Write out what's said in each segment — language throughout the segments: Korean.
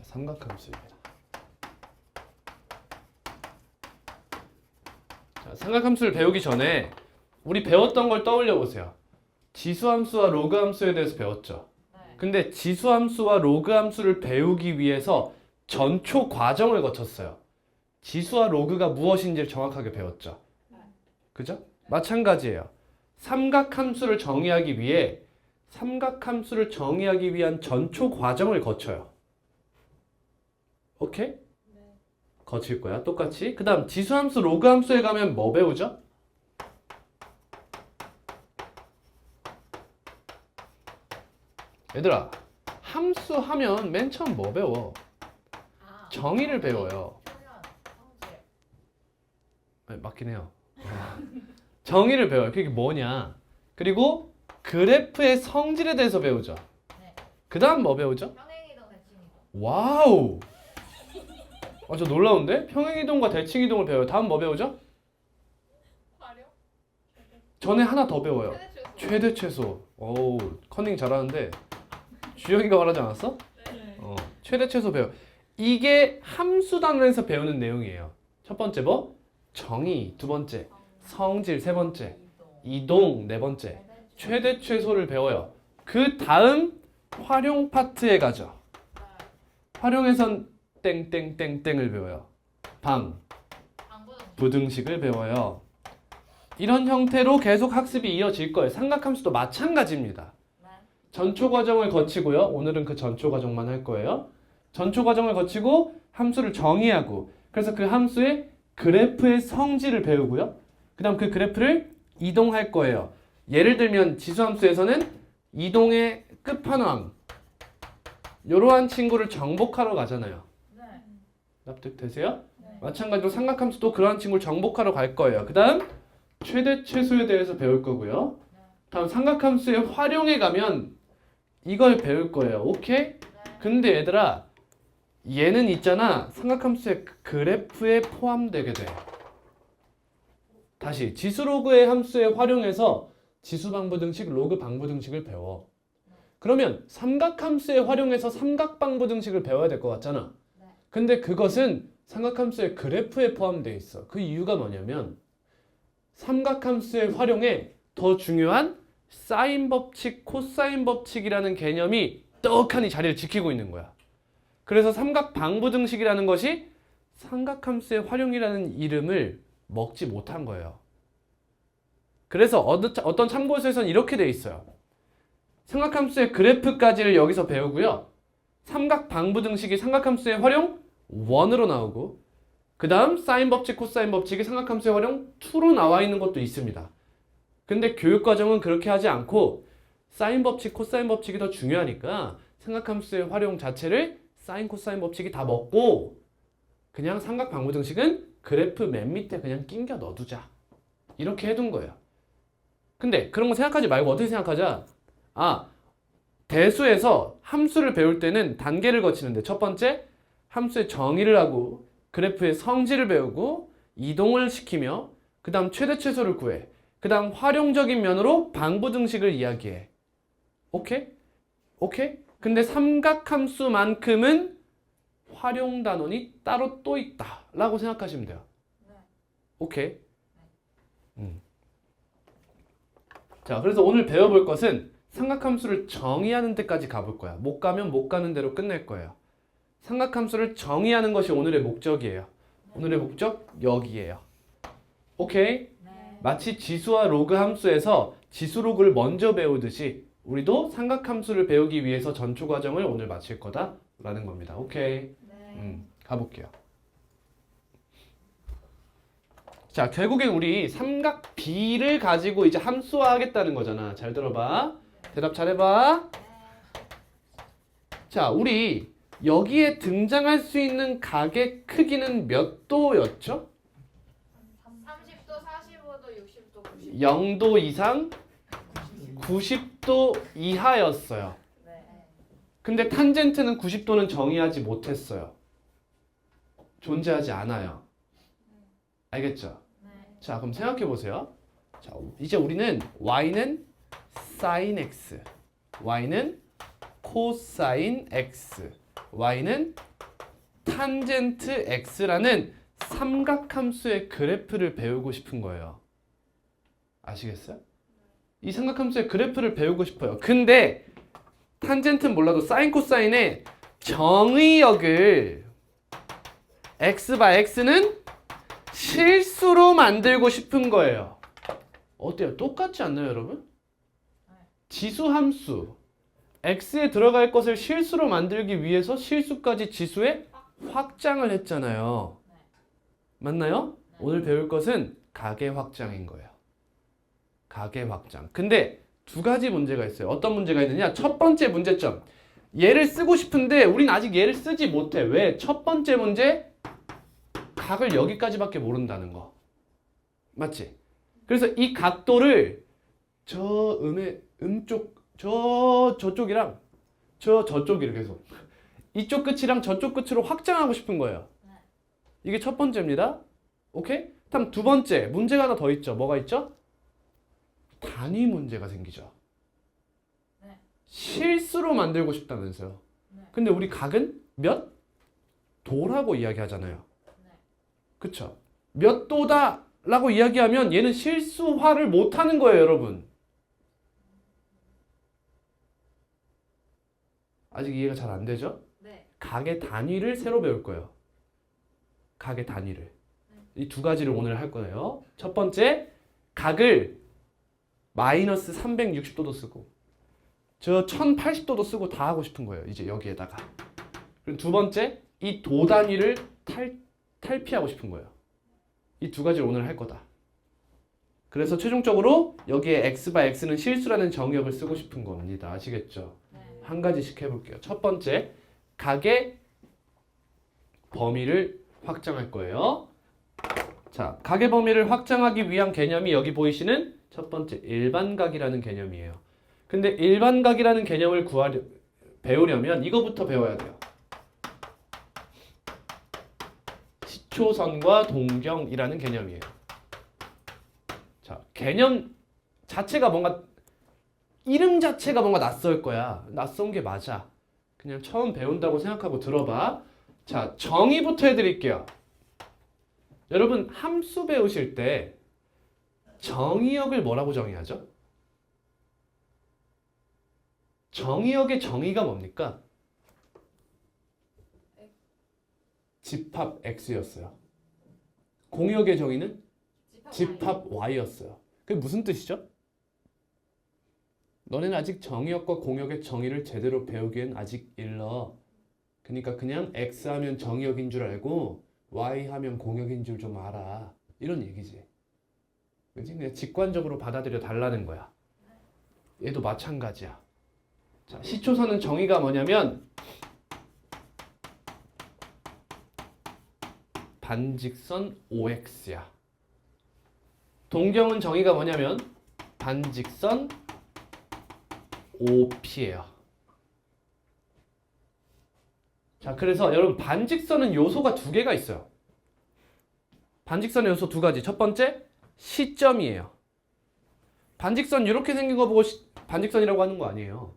삼각함수입니다. 자, 삼각함수를 배우기 전에 우리 배웠던 걸 떠올려 보세요. 지수함수와 로그함수에 대해서 배웠죠. 근데 지수함수와 로그함수를 배우기 위해서 전초 과정을 거쳤어요. 지수와 로그가 무엇인지를 정확하게 배웠죠. 그죠? 마찬가지예요. 삼각함수를 정의하기 위한 전초 과정을 거쳐요. 오케이? 거칠 거야. 똑같이. 그 다음 지수함수, 로그함수에 가면 뭐 배우죠? 얘들아, 함수 하면 맨 처음 뭐 배워? 정의를 배워요. 네, 맞긴 해요. 정의를 배워요. 그게 뭐냐? 그리고 그래프의 성질에 대해서 배우죠. 그 다음 뭐 배우죠? 평행이동, 대칭이동. 와우! 저 놀라운데? 평행이동과 대칭이동을 배워요. 다음 뭐 배우죠? 활용? 전에 하나 더 배워요. 최대 최소. 최대 최소. 어우, 커닝 잘하는데 주영이가 말하지 않았어? 네. 최대 최소 배워. 이게 함수 단원에서 배우는 내용이에요. 첫 번째 뭐? 정의. 두 번째 성질. 세 번째 이동. 네 번째 최대 최소를 배워요. 그 다음 활용 파트에 가죠. 활용에선 땡땡땡땡을 배워요. 방, 부등식을 배워요. 이런 형태로 계속 학습이 이어질 거예요. 삼각함수도 마찬가지입니다. 전초 과정을 거치고요. 오늘은 그 전초 과정만 할 거예요. 전초 과정을 거치고 함수를 정의하고, 그래서 그 함수의 그래프의 성질을 배우고요. 그 다음 그 그래프를 이동할 거예요. 예를 들면 지수함수에서는 이동의 끝판왕, 이러한 친구를 정복하러 가잖아요. 납득되세요? 마찬가지로 삼각함수도 그러한 친구를 정복하러 갈 거예요. 그 다음 최대 최소에 대해서 배울 거고요. 다음 삼각함수의 활용에 가면 이걸 배울 거예요. 오케이? 근데 얘들아, 얘는 있잖아, 삼각함수의 그래프에 포함되게 돼. 다시 지수로그의 함수에 활용해서 지수방부등식, 로그방부등식을 배워. 그러면 삼각함수에 활용해서 삼각방부등식을 배워야 될 것 같잖아. 근데 그것은 삼각함수의 그래프에 포함되어 있어. 그 이유가 뭐냐면 삼각함수의 활용에 더 중요한 사인 법칙, 코사인 법칙이라는 개념이 떡하니 자리를 지키고 있는 거야. 그래서 삼각방부등식이라는 것이 삼각함수의 활용이라는 이름을 먹지 못한 거예요. 그래서 어떤 참고서에서는 이렇게 돼 있어요. 삼각함수의 그래프까지를 여기서 배우고요. 삼각방부등식이 삼각함수의 활용 1으로 나오고, 그 다음 사인 법칙, 코사인 법칙이 삼각함수의 활용 2로 나와 있는 것도 있습니다. 근데 교육과정은 그렇게 하지 않고 사인 법칙, 코사인 법칙이 더 중요하니까 삼각함수의 활용 자체를 사인, 코사인 법칙이 다 먹고 그냥 삼각방부등식은 그래프 맨 밑에 그냥 낑겨 넣어두자. 이렇게 해둔 거예요. 근데 그런 거 생각하지 말고 어떻게 생각하자? 대수에서 함수를 배울 때는 단계를 거치는데, 첫 번째 함수의 정의를 하고 그래프의 성질을 배우고 이동을 시키며 그 다음 최대 최소를 구해. 그 다음 활용적인 면으로 방부등식을 이야기해. 오케이? 오케이? 근데 삼각함수만큼은 활용 단원이 따로 또 있다 라고 생각하시면 돼요. 오케이? 자, 그래서 오늘 배워볼 것은 삼각함수를 정의하는 데까지 가볼 거야. 못 가면 못 가는 대로 끝낼 거예요. 삼각함수를 정의하는 것이 오늘의 목적이에요. 오늘의 목적 여기에요. 오케이? 마치 지수와 로그 함수에서 지수 로그를 먼저 배우듯이 우리도 삼각함수를 배우기 위해서 전초 과정을 오늘 마칠 거다라는 겁니다. 오케이? 가볼게요. 자, 결국엔 우리 삼각 B를 가지고 이제 함수화하겠다는 거잖아. 잘 들어봐. 대답 잘해봐. 자, 우리 여기에 등장할 수 있는 각의 크기는 몇 도였죠? 30도, 45도, 60도, 90도. 0도 이상 90도 이하였어요. 근데 탄젠트는 90도는 정의하지 못했어요. 존재하지 않아요. 알겠죠? 자, 그럼 생각해 보세요. 자, 이제 우리는 y는 sin x, y는 코사인 x, y는 탄젠트 x라는 삼각함수의 그래프를 배우고 싶은 거예요. 아시겠어요? 이 삼각함수의 그래프를 배우고 싶어요. 근데 탄젠트는 몰라도 사인 코사인의 정의역을 x 바 x는 실수로 만들고 싶은 거예요. 어때요? 똑같지 않나요, 여러분? 지수함수 x에 들어갈 것을 실수로 만들기 위해서 실수까지 지수에 확장을 했잖아요. 맞나요? 오늘 배울 것은 가계 확장인 거예요. 가계 확장. 근데 두 가지 문제가 있어요. 어떤 문제가 있느냐? 첫 번째 문제점. 얘를 쓰고 싶은데 우린 아직 얘를 쓰지 못해. 왜? 첫 번째 문제 각을 여기까지밖에 모른다는 거. 맞지? 그래서 이 각도를 저 음쪽 저쪽이랑 저쪽이를 계속 이쪽 끝이랑 저쪽 끝으로 확장하고 싶은 거예요. 이게 첫 번째입니다. 오케이? 다음 두 번째 문제가 하나 더 있죠. 뭐가 있죠? 단위 문제가 생기죠. 실수로 만들고 싶다면서요. 근데 우리 각은 몇 도라고 이야기하잖아요. 그쵸? 몇 도다 라고 이야기하면 얘는 실수화를 못하는 거예요, 여러분. 아직 이해가 잘 안 되죠? 각의 단위를 새로 배울 거예요. 각의 단위를. 이 두 가지를 오늘 할 거예요. 첫 번째, 각을 마이너스 360도도 쓰고 저 1080도도 쓰고 다 하고 싶은 거예요. 이제 여기에다가. 그리고 두 번째, 이 도 단위를 탈피하고 싶은 거예요. 이 두 가지를 오늘 할 거다. 그래서 최종적으로 여기에 x 바 x는 실수라는 정의역을 쓰고 싶은 겁니다. 아시겠죠? 한 가지씩 해볼게요. 첫 번째, 각의 범위를 확장할 거예요. 자, 각의 범위를 확장하기 위한 개념이 여기 보이시는 첫 번째 일반각이라는 개념이에요. 근데 일반각이라는 개념을 배우려면 이거부터 배워야 돼요. 시초선과 동경이라는 개념이에요. 자, 개념 자체가 뭔가 이름 자체가 뭔가 낯설 거야. 낯선 게 맞아. 그냥 처음 배운다고 생각하고 들어봐. 자, 정의부터 해드릴게요. 여러분 함수 배우실 때 정의역을 뭐라고 정의하죠? 정의역의 정의가 뭡니까? 집합 x였어요. 공역의 정의는 집합 y였어요. 그게 무슨 뜻이죠? 너네는 아직 정의역과 공역의 정의를 제대로 배우기엔 아직 일러. 그러니까 그냥 x 하면 정의역인 줄 알고 y 하면 공역인 줄 좀 알아. 이런 얘기지. 그치? 그냥 직관적으로 받아들여 달라는 거야. 얘도 마찬가지야. 자, 시초선은 정의가 뭐냐면 반직선 OX야. 동경은 정의가 뭐냐면 반직선 OP예요. 자, 그래서 여러분 반직선은 요소가 두 개가 있어요. 반직선의 요소 두 가지. 첫 번째, 시점이에요. 반직선 이렇게 생긴 거 보고 반직선이라고 하는 거 아니에요.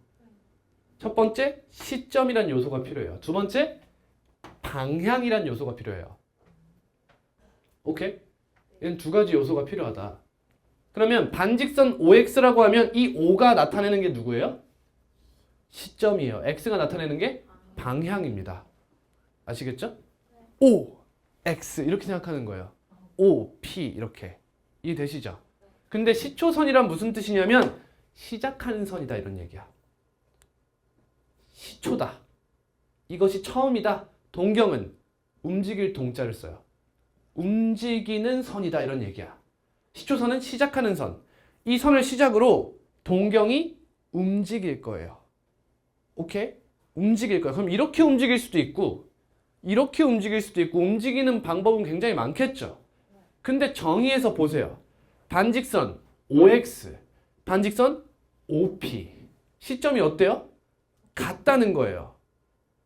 첫 번째, 시점이란 요소가 필요해요. 두 번째, 방향이란 요소가 필요해요. 오케이? 얘는 두 가지 요소가 필요하다. 그러면 반직선 OX라고 하면 이 O가 나타내는 게 누구예요? 시점이에요. X가 나타내는 게 방향입니다. 아시겠죠? O, X 이렇게 생각하는 거예요. O, P 이렇게. 이해되시죠? 근데 시초선이란 무슨 뜻이냐면 시작하는 선이다 이런 얘기야. 시초다. 이것이 처음이다. 동경은 움직일 동자를 써요. 움직이는 선이다 이런 얘기야. 시초선은 시작하는 선. 이 선을 시작으로 동경이 움직일 거예요. 오케이? 움직일 거예요. 그럼 이렇게 움직일 수도 있고 이렇게 움직일 수도 있고 움직이는 방법은 굉장히 많겠죠. 근데 정의에서 보세요. 반직선 OX, 반직선 OP. 시점이 어때요? 같다는 거예요.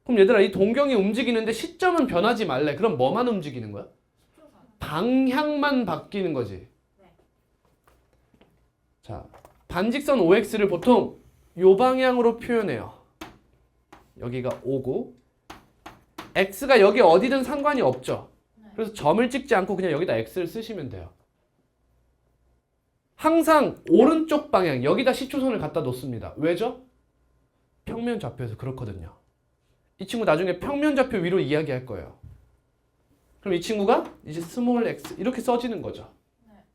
그럼 얘들아 이 동경이 움직이는데 시점은 변하지 말래. 그럼 뭐만 움직이는 거야? 방향만 바뀌는 거지. 자, 반직선 OX를 보통 요 방향으로 표현해요. 여기가 O고 x가 여기 어디든 상관이 없죠. 그래서 점을 찍지 않고 그냥 여기다 x를 쓰시면 돼요. 항상 오른쪽 방향 여기다 시초선을 갖다 놓습니다. 왜죠? 평면 좌표에서 그렇거든요. 이 친구 나중에 평면 좌표 위로 이야기할 거예요. 그럼 이 친구가 이제 스몰 x 이렇게 써지는 거죠.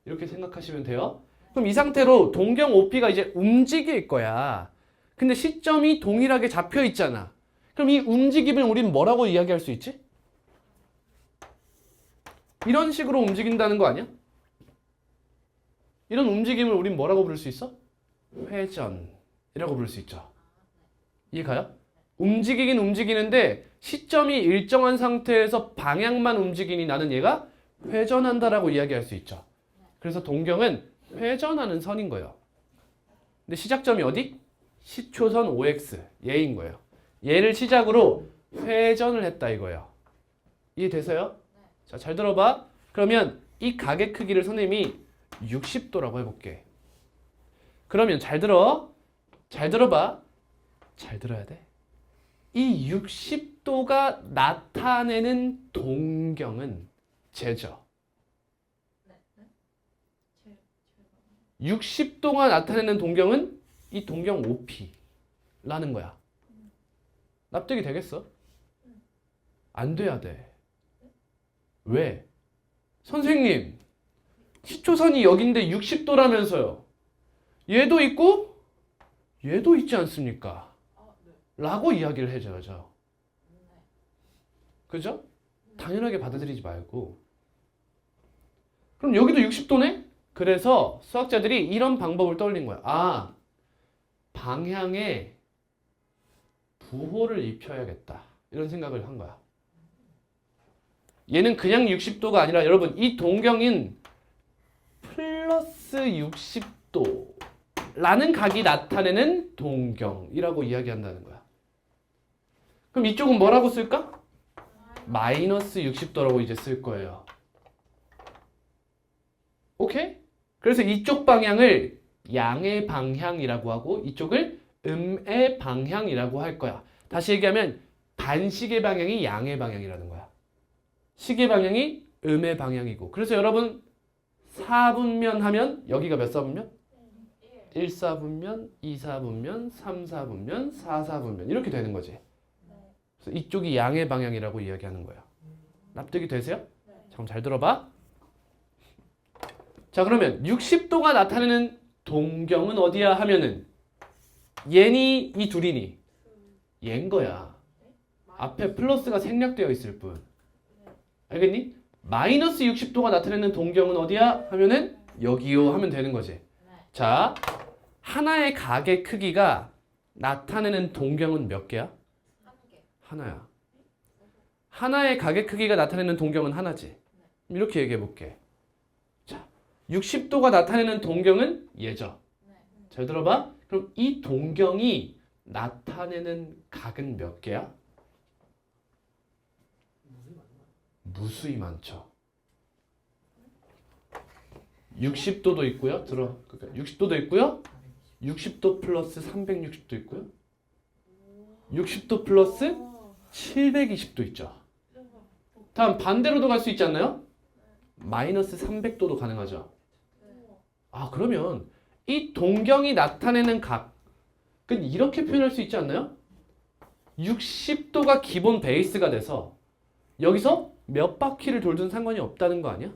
이렇게 생각하시면 돼요. 그럼 이 상태로 동경 OP가 이제 움직일 거야. 근데 시점이 동일하게 잡혀 있잖아. 그럼 이 움직임을 우리는 뭐라고 이야기할 수 있지? 이런 식으로 움직인다는 거 아니야? 이런 움직임을 우린 뭐라고 부를 수 있어? 회전이라고 부를 수 있죠. 이해가요? 움직이긴 움직이는데 시점이 일정한 상태에서 방향만 움직이니 나는 얘가 회전한다라고 이야기할 수 있죠. 그래서 동경은 회전하는 선인 거예요. 근데 시작점이 어디? 시초선 OX 얘인 거예요. 얘를 시작으로 회전을 했다 이거예요. 이해되세요? 자, 잘 들어봐. 그러면 이 각의 크기를 선생님이 60도라고 해볼게. 그러면 잘 들어. 잘 들어봐. 잘 들어야 돼. 이 60도가 나타내는 동경은 쟤죠. 60도가 나타내는 동경은 이 동경 OP라는 거야. 납득이 되겠어? 안 돼야 돼. 왜? 선생님, 시초선이 여긴데 60도라면서요. 얘도 있고 얘도 있지 않습니까? 라고 이야기를 해줘야죠. 그죠? 당연하게 받아들이지 말고. 그럼 여기도 60도네? 그래서 수학자들이 이런 방법을 떠올린 거야. 아, 방향에 부호를 입혀야겠다. 이런 생각을 한 거야. 얘는 그냥 60도가 아니라 여러분 이 동경인 플러스 60도라는 각이 나타내는 동경이라고 이야기한다는 거야. 그럼 이쪽은 뭐라고 쓸까? 마이너스 60도라고 이제 쓸 거예요. 오케이? 그래서 이쪽 방향을 양의 방향이라고 하고 이쪽을 음의 방향이라고 할 거야. 다시 얘기하면 반시계 방향이 양의 방향이라는 거야. 시계 방향이 음의 방향이고. 그래서 여러분 4분면 하면 여기가 몇 사분면? 1사분면, 2사분면, 3사분면, 4사분면 이렇게 되는 거지. 그래서 이쪽이 양의 방향이라고 이야기하는 거야. 납득이 되세요? 자, 그럼 잘 들어봐. 자, 그러면 60도가 나타내는 동경은 어디야 하면은 얘니 이 둘이니? 얘인 거야. 앞에 플러스가 생략되어 있을 뿐. 알겠니? 마이너스 60도가 나타내는 동경은 어디야? 하면은 여기요 하면 되는 거지. 자, 하나의 각의 크기가 나타내는 동경은 몇 개야? 하나야. 하나의 각의 크기가 나타내는 동경은 하나지. 이렇게 얘기해 볼게. 자, 60도가 나타내는 동경은 얘죠. 잘 들어봐. 그럼 이 동경이 나타내는 각은 몇 개야? 무수히 많죠. 60도도 있고요. 들어. 그러니까 60도도 있고요. 60도 플러스 360도 있고요. 60도 플러스 720도 있죠. 다음 반대로도 갈 수 있지 않나요? 마이너스 300도도 가능하죠. 아, 그러면 이 동경이 나타내는 각은 이렇게 표현할 수 있지 않나요? 60도가 기본 베이스가 돼서 여기서 몇 바퀴를 돌든 상관이 없다는 거 아니야?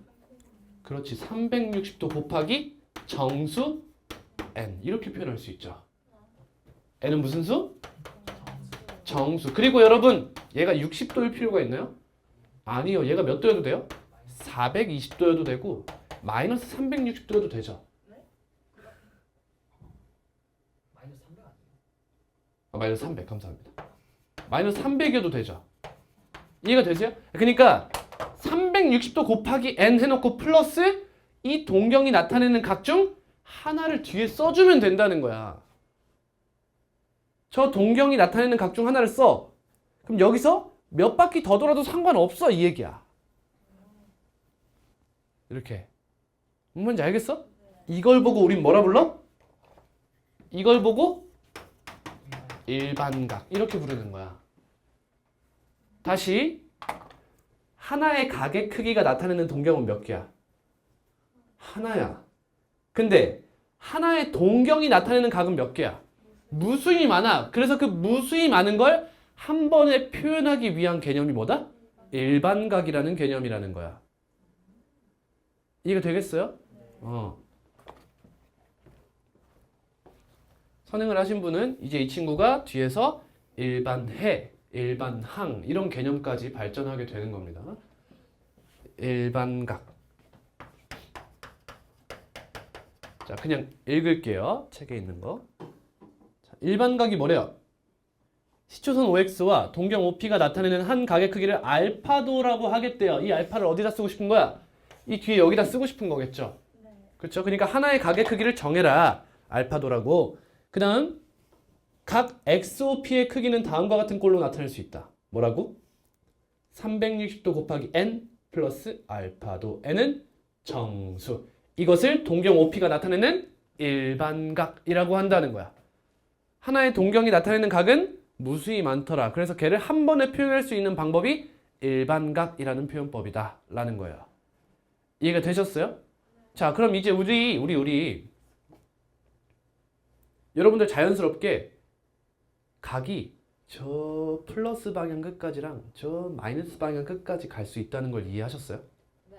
그렇지. 360도 곱하기 정수 n 이렇게 표현할 수 있죠. n은 무슨 수? 정수. 그리고 여러분 얘가 60도일 필요가 있나요? 아니요. 얘가 몇 도여도 돼요? 420도여도 되고 마이너스 360도여도 되죠. 마이너스 300 감사합니다. 마이너스 300이어도 되죠. 이해가 되세요? 그러니까 360도 곱하기 n 해놓고 플러스 이 동경이 나타내는 각 중 하나를 뒤에 써주면 된다는 거야. 저 동경이 나타내는 각 중 하나를 써. 그럼 여기서 몇 바퀴 더 돌아도 상관없어 이 얘기야. 이렇게. 뭔지 알겠어? 이걸 보고 우린 뭐라 불러? 이걸 보고 일반각 이렇게 부르는 거야. 다시 하나의 각의 크기가 나타내는 동경은 몇 개야? 하나야. 근데 하나의 동경이 나타내는 각은 몇 개야? 무수히 많아. 그래서 그 무수히 많은 걸 한 번에 표현하기 위한 개념이 뭐다? 일반각이라는 개념이라는 거야. 이해가 되겠어요? 선행을 하신 분은 이제 이 친구가 뒤에서 일반해, 일반항 이런 개념까지 발전하게 되는 겁니다. 일반각. 자, 그냥 읽을게요. 책에 있는 거. 자, 일반각이 뭐래요? 시초선 OX와 동경 OP가 나타내는 한 각의 크기를 알파도라고 하겠대요. 이 알파를 어디다 쓰고 싶은 거야? 이 뒤에 여기다 쓰고 싶은 거겠죠? 그렇죠? 그러니까 하나의 각의 크기를 정해라. 알파도라고. 그 다음 각 XOP의 크기는 다음과 같은 꼴로 나타낼 수 있다. 뭐라고? 360도 곱하기 n 플러스 알파도. n은 정수. 이것을 동경 OP가 나타내는 일반각이라고 한다는 거야. 하나의 동경이 나타내는 각은 무수히 많더라. 그래서 걔를 한 번에 표현할 수 있는 방법이 일반각이라는 표현법이다 라는 거예요. 이해가 되셨어요? 자, 그럼 이제 우리 여러분들 자연스럽게 각이 저 플러스 방향 끝까지랑 저 마이너스 방향 끝까지 갈 수 있다는 걸 이해하셨어요? 네.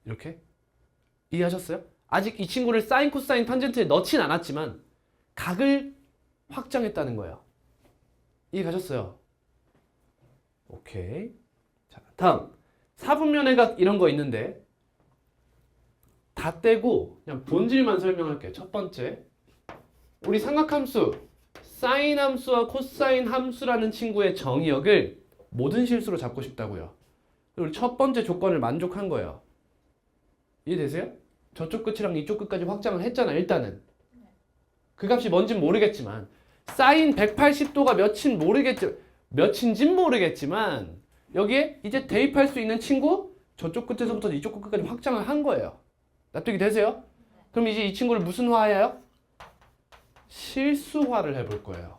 이렇게? 이해하셨어요? 아직 이 친구를 사인, 코사인, 탄젠트에 넣진 않았지만 각을 확장했다는 거예요. 이해 가셨어요? 오케이. 자, 다음. 사분면의 각 이런 거 있는데 다 떼고 그냥 본질만 설명할게요. 첫 번째. 우리 삼각함수 사인 함수와 코사인 함수라는 친구의 정의역을 모든 실수로 잡고 싶다고요. 우리 첫 번째 조건을 만족한 거예요. 이해되세요? 저쪽 끝이랑 이쪽 끝까지 확장을 했잖아. 일단은. 그 값이 뭔진 모르겠지만 사인 180도가 몇인진 모르겠지만 여기에 이제 대입할 수 있는 친구 저쪽 끝에서부터 이쪽 끝까지 확장을 한 거예요. 납득이 되세요? 그럼 이제 이 친구를 무슨 화해요? 실수화를 해볼 거예요.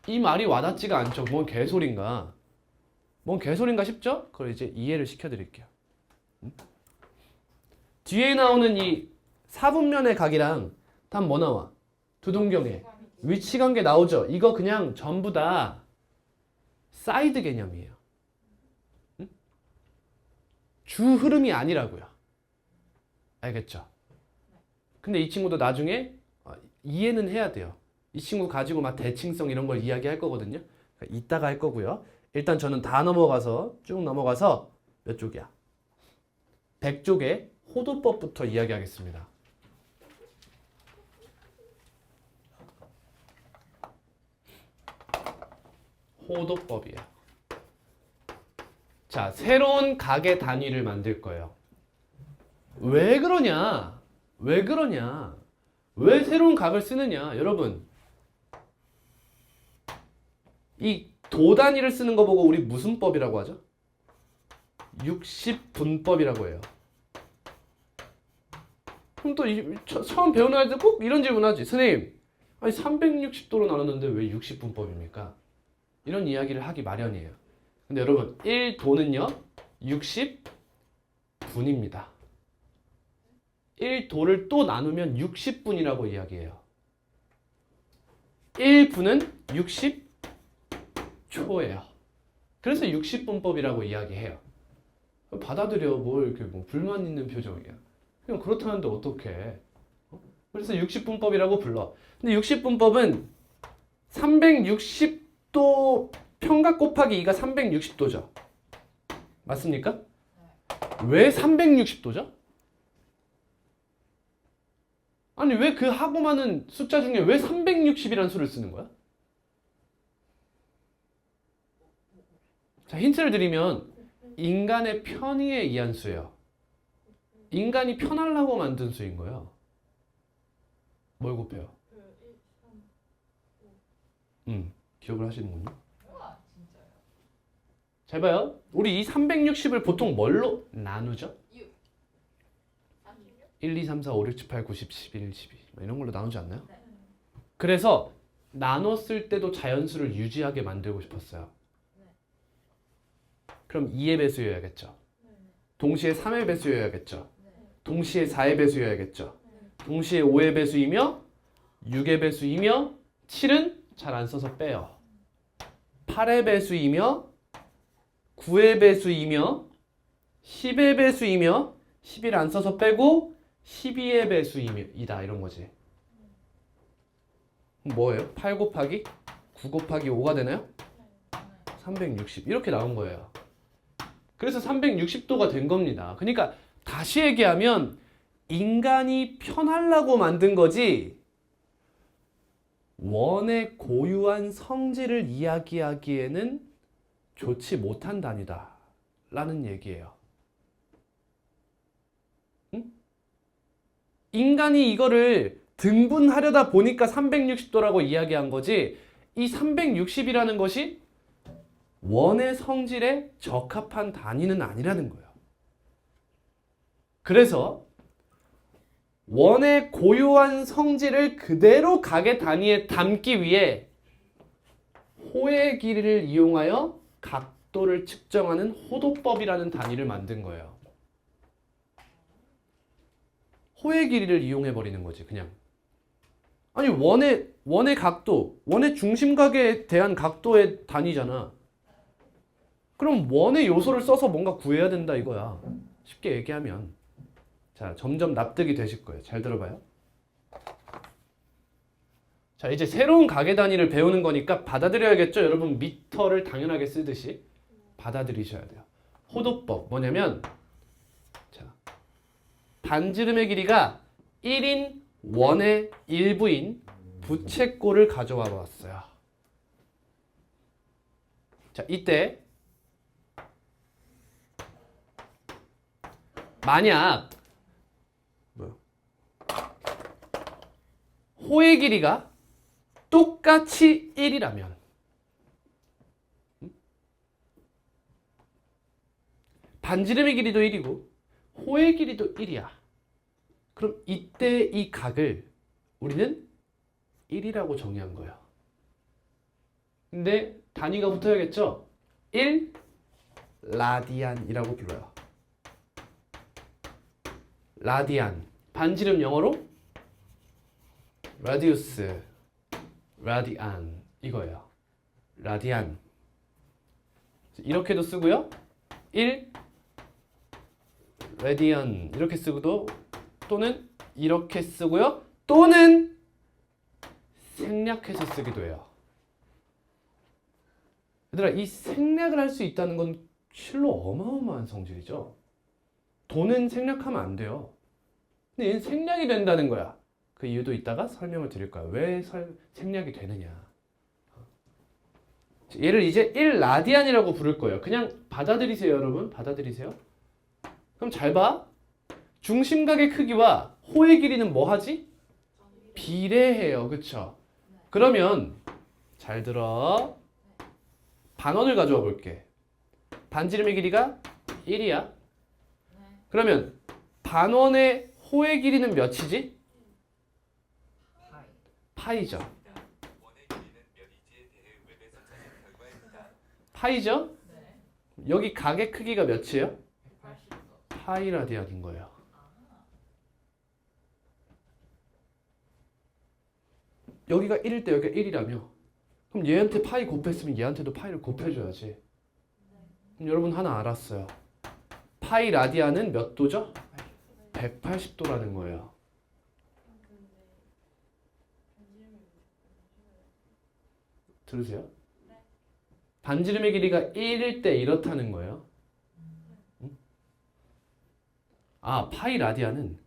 이 말이 와닿지가 않죠. 뭔 개소린가? 뭔 개소린가 싶죠? 그걸 이제 이해를 시켜드릴게요. 뒤에 나오는 이 사분면의 각이랑 다 뭐 나와? 두 동경에 위치관계 나오죠. 이거 그냥 전부 다 사이드 개념이에요. 응? 주 흐름이 아니라고요. 알겠죠? 근데 이 친구도 나중에 이해는 해야 돼요. 이 친구 가지고 막 대칭성 이런 걸 이야기할 거거든요. 그러니까 이따가 할 거고요. 일단 저는 다 넘어가서 쭉 넘어가서 몇 쪽이야? 100쪽에 호도법부터 이야기하겠습니다. 호도법이에요. 자, 새로운 각의 단위를 만들 거예요. 왜 그러냐? 왜 그러냐? 왜 새로운 각을 쓰느냐? 여러분, 이 도 단위를 쓰는 거 보고 우리 무슨 법이라고 하죠? 60분법이라고 해요. 그럼 또 처음 배우는 아이들 꼭 이런 질문 하지. 선생님, 아니 360도로 나눴는데 왜 60분법입니까? 이런 이야기를 하기 마련이에요. 근데 여러분, 1도는요 60분입니다. 1도를 또 나누면 60분이라고 이야기해요. 1분은 60초예요. 그래서 60분법이라고 이야기해요. 받아들여. 뭘 이렇게 뭐 불만 있는 표정이야. 그냥 그렇다는데 어떡해. 그래서 60분법이라고 불러. 근데 60분법은 360도 평각 곱하기 2가 360도죠. 맞습니까? 왜 360도죠? 아니 왜 그 하고 많은 숫자 중에 왜 360이라는 수를 쓰는 거야? 자, 힌트를 드리면 인간의 편의에 의한 수예요. 인간이 편하려고 만든 수인 거예요. 뭘 곱해요? 기억을 하시는군요. 잘 봐요. 우리 이 360을 보통 뭘로 나누죠? 1, 2, 3, 4, 5, 6, 7, 8, 9, 10, 11, 12 이런 걸로 나누지 않나요? 그래서 나눴을 때도 자연수를 유지하게 만들고 싶었어요. 그럼 2의 배수여야겠죠. 동시에 3의 배수여야겠죠. 동시에 4의 배수여야겠죠. 동시에 5의 배수이며 6의 배수이며 7은 잘 안 써서 빼요. 8의 배수이며 9의 배수이며 10의 배수이며 11 안 써서 빼고 12의 배수이다 이런 거지. 뭐예요? 8 곱하기 9 곱하기 5가 되나요? 360 이렇게 나온 거예요. 그래서 360도가 된 겁니다. 그러니까 다시 얘기하면 인간이 편하려고 만든 거지 원의 고유한 성질을 이야기하기에는 좋지 못한 단위다 라는 얘기예요. 응? 인간이 이거를 등분하려다 보니까 360도라고 이야기한 거지 이 360이라는 것이 원의 성질에 적합한 단위는 아니라는 거예요. 그래서 원의 고유한 성질을 그대로 각의 단위에 담기 위해 호의 길이를 이용하여 각도를 측정하는 호도법이라는 단위를 만든 거예요. 호의 길이를 이용해 버리는 거지 그냥. 아니 원의 각도, 원의 중심각에 대한 각도의 단위잖아. 그럼 원의 요소를 써서 뭔가 구해야 된다 이거야. 쉽게 얘기하면. 자, 점점 납득이 되실 거예요. 잘 들어봐요. 자, 이제 새로운 가계 단위를 배우는 거니까 받아들여야겠죠? 여러분 미터를 당연하게 쓰듯이 받아들이셔야 돼요. 호도법 뭐냐면 자, 반지름의 길이가 1인 원의 일부인 부채꼴을 가져와 봤어요. 자, 이때 만약 호의 길이가 똑같이 1이라면 반지름의 길이도 1이고 호의 길이도 1이야. 그럼 이때 이 각을 우리는 1이라고 정의한 거예요. 근데 단위가 붙어야겠죠? 1 라디안이라고 불러요. 라디안. 반지름 영어로 라디우스, 라디안 이거예요. 라디안. 이렇게도 쓰고요. 1 라디안 이렇게 쓰고도 또는 이렇게 쓰고요. 또는 생략해서 쓰기도 해요. 얘들아, 이 생략을 할 수 있다는 건 실로 어마어마한 성질이죠. 도는 생략하면 안 돼요. 근데 얘는 생략이 된다는 거야. 그 이유도 이따가 설명을 드릴 거야. 왜 생략이 되느냐. 얘를 이제 1라디안이라고 부를 거예요. 그냥 받아들이세요, 여러분. 받아들이세요. 그럼 잘 봐. 중심각의 크기와 호의 길이는 뭐 하지? 비례해요. 그쵸? 그러면 잘 들어. 반원을 가져와 볼게. 반지름의 길이가 1이야. 그러면 반원의 호의 길이는 몇이지? 파이죠. 파이죠? 여기 각의 크기가 몇이에요? 파이 라디안인 거예요. 여기가 1일 때 여기가 1이라며. 그럼 얘한테 파이 곱했으면 얘한테도 파이를 곱해줘야지. 그럼 여러분 하나 알았어요. 파이 라디안은 몇 도죠? 180도라는 거예요. 들으세요? 반지름의 길이가 1일 때 이렇다는 거예요. 응? 아, 파이 라디안은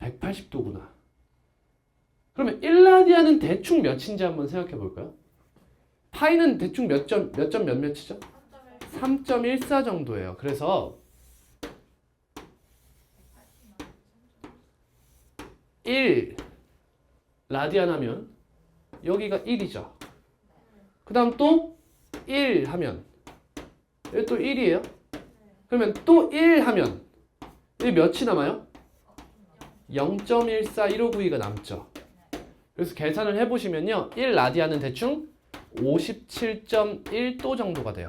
180도구나. 그러면 1라디안은 대충 몇인지 한번 생각해 볼까요? 파이는 대충 몇 몇이죠? 3.14 정도예요. 그래서 1 라디안 하면 여기가 1이죠. 그 다음 또 1 하면 여기 또 1이에요. 그러면 또 1 하면 여기 몇이 남아요? 0.141592가 남죠. 그래서 계산을 해보시면요. 1라디안은 대충 57.1도 정도가 돼요.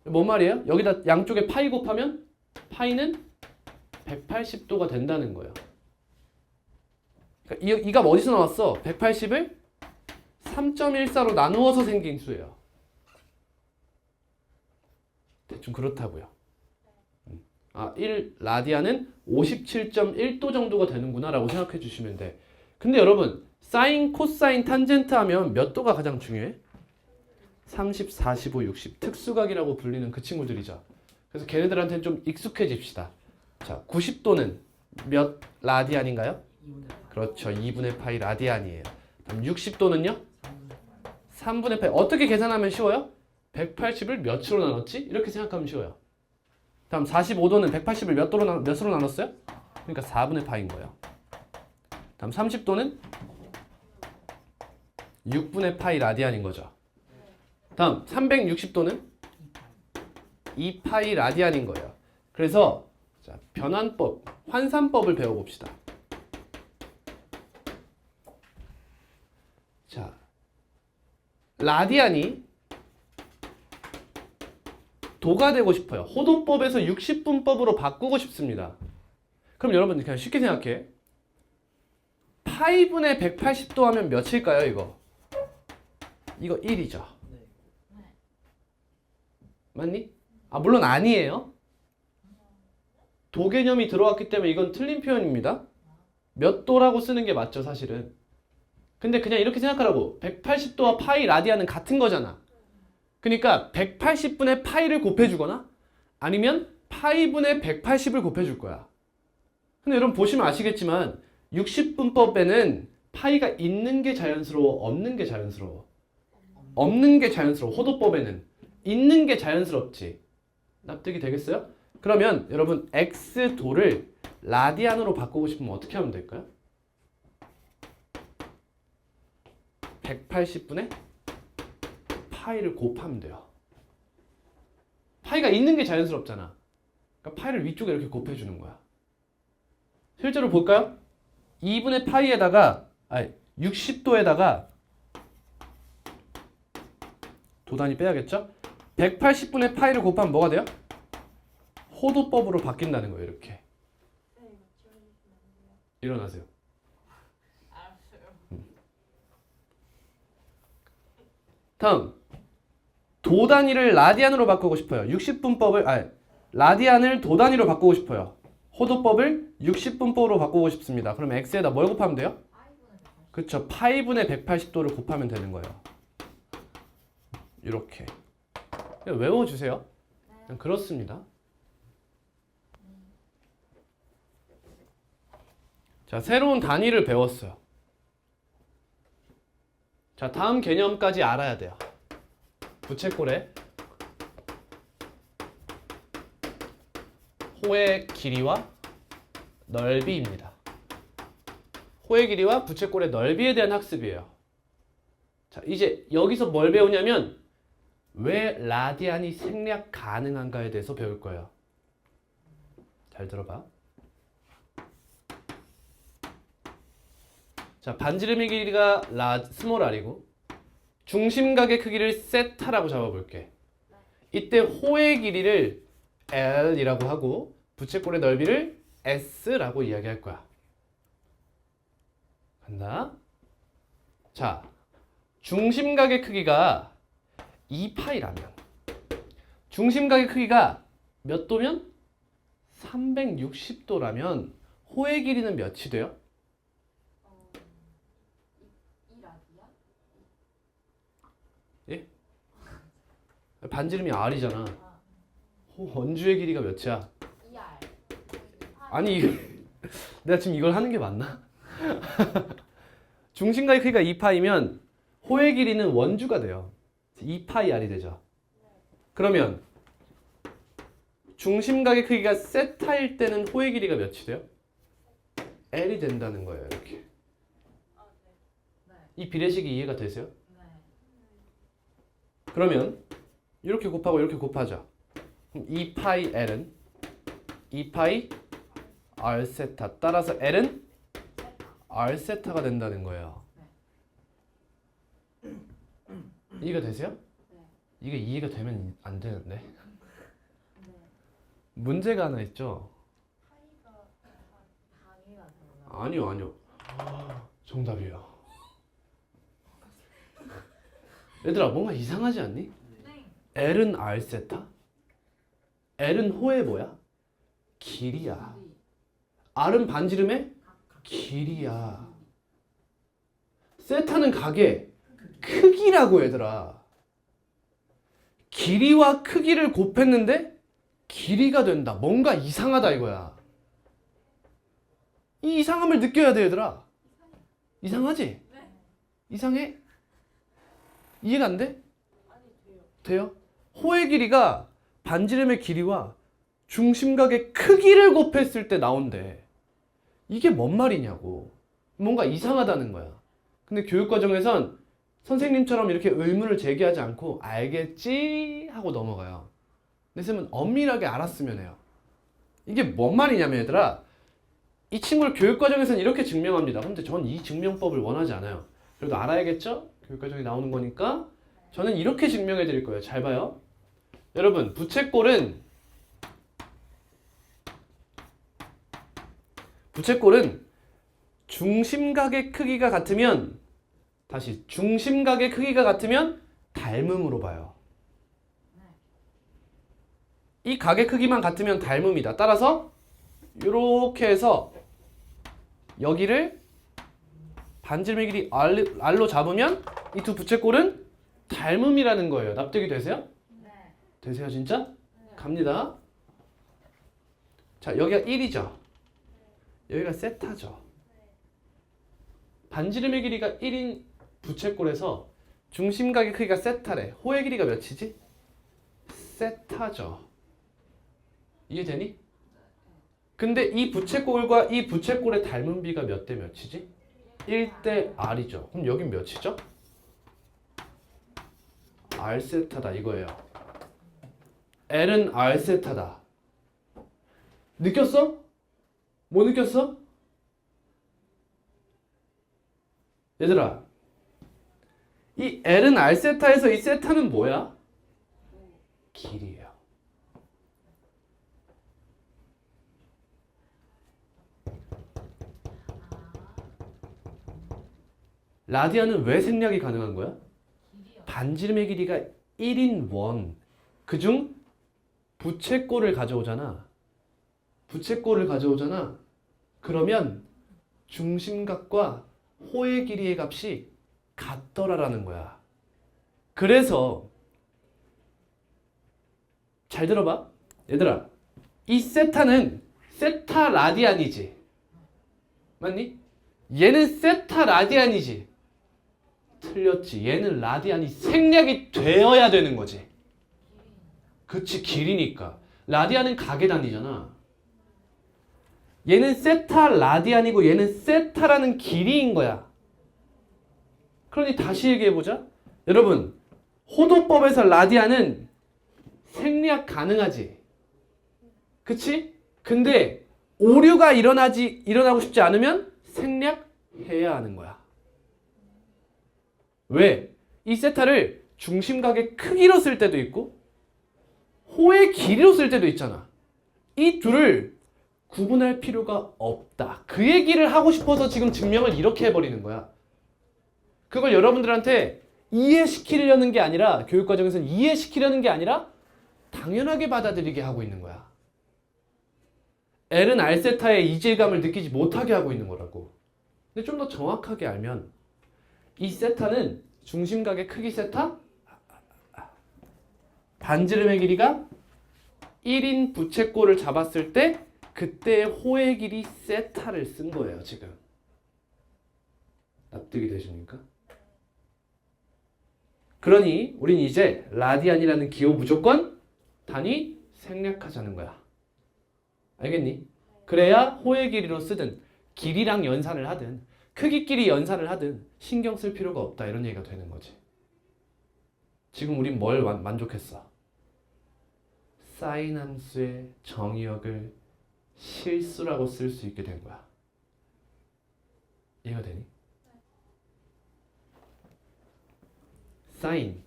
뭔 말이에요? 여기다 양쪽에 파이 곱하면 파이는 180도가 된다는 거예요. 그러니까 이 값 어디서 나왔어? 180을 3.14로 나누어서 생긴 수예요. 대충 그렇다고요. 1라디안은 57.1도 정도가 되는구나 라고 생각해 주시면 돼. 근데 여러분 사인, 코사인, 탄젠트 하면 몇 도가 가장 중요해? 30, 45, 60 특수각이라고 불리는 그 친구들이죠. 그래서 걔네들한테는 좀 익숙해집시다. 자, 90도는 몇 라디안인가요? 그렇죠. 2분의 파이 라디안이에요. 다음 60도는요? 3분의 파이. 어떻게 계산하면 쉬워요? 180을 몇으로 나눴지? 이렇게 생각하면 쉬워요. 다음 45도는 180을 몇으로 나눴어요? 그러니까 4분의 파인 거예요. 다음 30도는 6분의 파이 라디안인 거죠. 다음 360도는 2파이 라디안인 거예요. 그래서 자, 변환법, 환산법을 배워봅시다. 자, 라디안이 도가 되고 싶어요. 호도법에서 60분법으로 바꾸고 싶습니다. 그럼 여러분 그냥 쉽게 생각해. 파이분의 180도 하면 몇일까요, 이거? 이거 1이죠. 맞니? 물론 아니에요. 도 개념이 들어왔기 때문에 이건 틀린 표현입니다. 몇 도라고 쓰는 게 맞죠, 사실은. 근데 그냥 이렇게 생각하라고. 180도와 파이 라디안은 같은 거잖아. 그러니까 180분의 파이를 곱해주거나 아니면 파이분의 180을 곱해줄 거야. 근데 여러분 보시면 아시겠지만 60분법에는 파이가 있는 게 자연스러워, 없는 게 자연스러워? 없는 게 자연스러워. 호도법에는 있는 게 자연스럽지. 납득이 되겠어요? 그러면 여러분 x도를 라디안으로 바꾸고 싶으면 어떻게 하면 될까요? 180분의 파이를 곱하면 돼요. 파이가 있는 게 자연스럽잖아. 그러니까 파이를 위쪽에 이렇게 곱해주는 거야. 실제로 볼까요? 2분의 파이에다가 60도에다가 도단위 빼야겠죠? 180분의 파이를 곱하면 뭐가 돼요? 호도법으로 바뀐다는 거예요. 이렇게. 일어나세요. 다음 도 단위를 라디안으로 바꾸고 싶어요. 60분법을 라디안을 도 단위로 바꾸고 싶어요. 호도법을 60분법으로 바꾸고 싶습니다. 그럼 x에다 뭘 곱하면 돼요? 그쵸. 파이분의 180도를 곱하면 되는 거예요. 이렇게. 그냥 외워주세요. 그냥 그렇습니다. 자, 새로운 단위를 배웠어요. 자, 다음 개념까지 알아야 돼요. 부채꼴의 호의 길이와 넓이입니다. 호의 길이와 부채꼴의 넓이에 대한 학습이에요. 자, 이제 여기서 뭘 배우냐면 왜 라디안이 생략 가능한가에 대해서 배울 거예요. 잘 들어봐. 자, 반지름의 길이가 스몰 r이고 중심각의 크기를 세타라고 잡아볼게. 이때 호의 길이를 L이라고 하고 부채꼴의 넓이를 S라고 이야기할 거야. 간다. 자, 중심각의 크기가 2파이라면 중심각의 크기가 몇 도면? 360도라면 호의 길이는 몇이 돼요? 예? 반지름이 R이잖아. 원주의 길이가 몇이야? 2R. 아니 내가 지금 이걸 하는 게 맞나? 중심각의 크기가 2파이면 호의 길이는 원주가 돼요. 2파이 R이 되죠. 그러면 중심각의 크기가 세타일 때는 호의 길이가 몇이 돼요? L이 된다는 거예요. 이렇게. 이 비례식이 이해가 되세요? 그러면 이렇게 곱하고 이렇게 곱하자. 그럼 2파이 L은 2파이 R 세타. 따라서 L은 R세타가 된다는 거예요. 이해가 되세요? 네. 이게 이해가 되면 안 되는데. 네. 문제가 하나 있죠? 파이가 단위가 되나? 아니요. 정답이에요. 얘들아 뭔가 이상하지 않니? 네. L은 R세타? L은 호의 뭐야? 길이야. R은 반지름의 길이야. 세타는 각의 크기라고 얘들아. 길이와 크기를 곱했는데 길이가 된다. 뭔가 이상하다 이거야. 이 이상함을 느껴야 돼 얘들아. 이상하지? 네. 이상해? 이해가 안 돼? 아니 돼요. 돼요? 호의 길이가 반지름의 길이와 중심각의 크기를 곱했을 때 나온대. 이게 뭔 말이냐고. 뭔가 이상하다는 거야. 근데 교육과정에선 선생님처럼 이렇게 의문을 제기하지 않고 알겠지? 하고 넘어가요. 근데 쌤은 엄밀하게 알았으면 해요. 이게 뭔 말이냐면 얘들아, 이 친구를 교육과정에서는 이렇게 증명합니다. 근데 전 이 증명법을 원하지 않아요. 그래도 알아야겠죠? 교육과정에 나오는 거니까 저는 이렇게 증명해 드릴 거예요. 잘 봐요. 여러분, 부채꼴은 중심각의 크기가 같으면, 다시 중심각의 크기가 같으면 닮음으로 봐요. 이 각의 크기만 같으면 닮음이다. 따라서 이렇게 해서 여기를 반지름의 길이 R로 잡으면 이 두 부채꼴은 닮음이라는 거예요. 납득이 되세요? 네. 되세요 진짜? 갑니다. 자, 여기가 1이죠. 여기가 세타죠. 반지름의 길이가 1인 부채꼴에서 중심각의 크기가 세타래. 호의 길이가 몇이지? 세타죠. 이해되니? 근데 이 부채꼴과 이 부채꼴의 닮은 비가 몇 대 몇이지? 1대 R이죠. 그럼 여긴 몇이죠? R세타다 이거예요. L은 R세타다. 느꼈어? 뭐 느꼈어? 얘들아, 이 L은 R세타에서 이 세타는 뭐야? 길이에요. 라디안은 왜 생략이 가능한 거야? 반지름의 길이가 1인 원. 그중 부채꼴을 가져오잖아. 그러면 중심각과 호의 길이의 값이 같더라라는 거야. 그래서 잘 들어봐. 얘들아, 이 세타는 세타 라디안이지. 맞니? 얘는 세타 라디안이지. 틀렸지. 얘는 라디안이 생략이 되어야 되는 거지. 그치, 길이니까. 라디안은 각의 단위잖아. 얘는 세타 라디안이고 얘는 세타라는 길이인 거야. 그러니 다시 얘기해보자. 여러분, 호도법에서 라디안은 생략 가능하지. 그치? 근데 오류가 일어나고 싶지 않으면 생략해야 하는 거야. 왜? 이 세타를 중심각의 크기로 쓸 때도 있고 호의 길이로 쓸 때도 있잖아. 이 둘을 구분할 필요가 없다. 그 얘기를 하고 싶어서 지금 증명을 이렇게 해버리는 거야. 그걸 여러분들한테 이해시키려는 게 아니라, 교육과정에서는 이해시키려는 게 아니라 당연하게 받아들이게 하고 있는 거야. L은 R세타의 이질감을 느끼지 못하게 하고 있는 거라고. 근데 좀 더 정확하게 알면 이 세타는 중심각의 크기 세타, 반지름의 길이가 1인 부채꼴을 잡았을 때 그때의 호의 길이 세타를 쓴 거예요. 지금 납득이 되십니까? 그러니 우린 이제 라디안이라는 기호 무조건 단위 생략하자는 거야. 알겠니? 그래야 호의 길이로 쓰든 길이랑 연산을 하든 크기끼리 연산을 하든 신경 쓸 필요가 없다, 이런 얘기가 되는 거지. 지금 우린 뭘 만족했어? 사인 함수의 정의역을 실수라고 쓸 수 있게 된 거야. 이해가 되니? 사인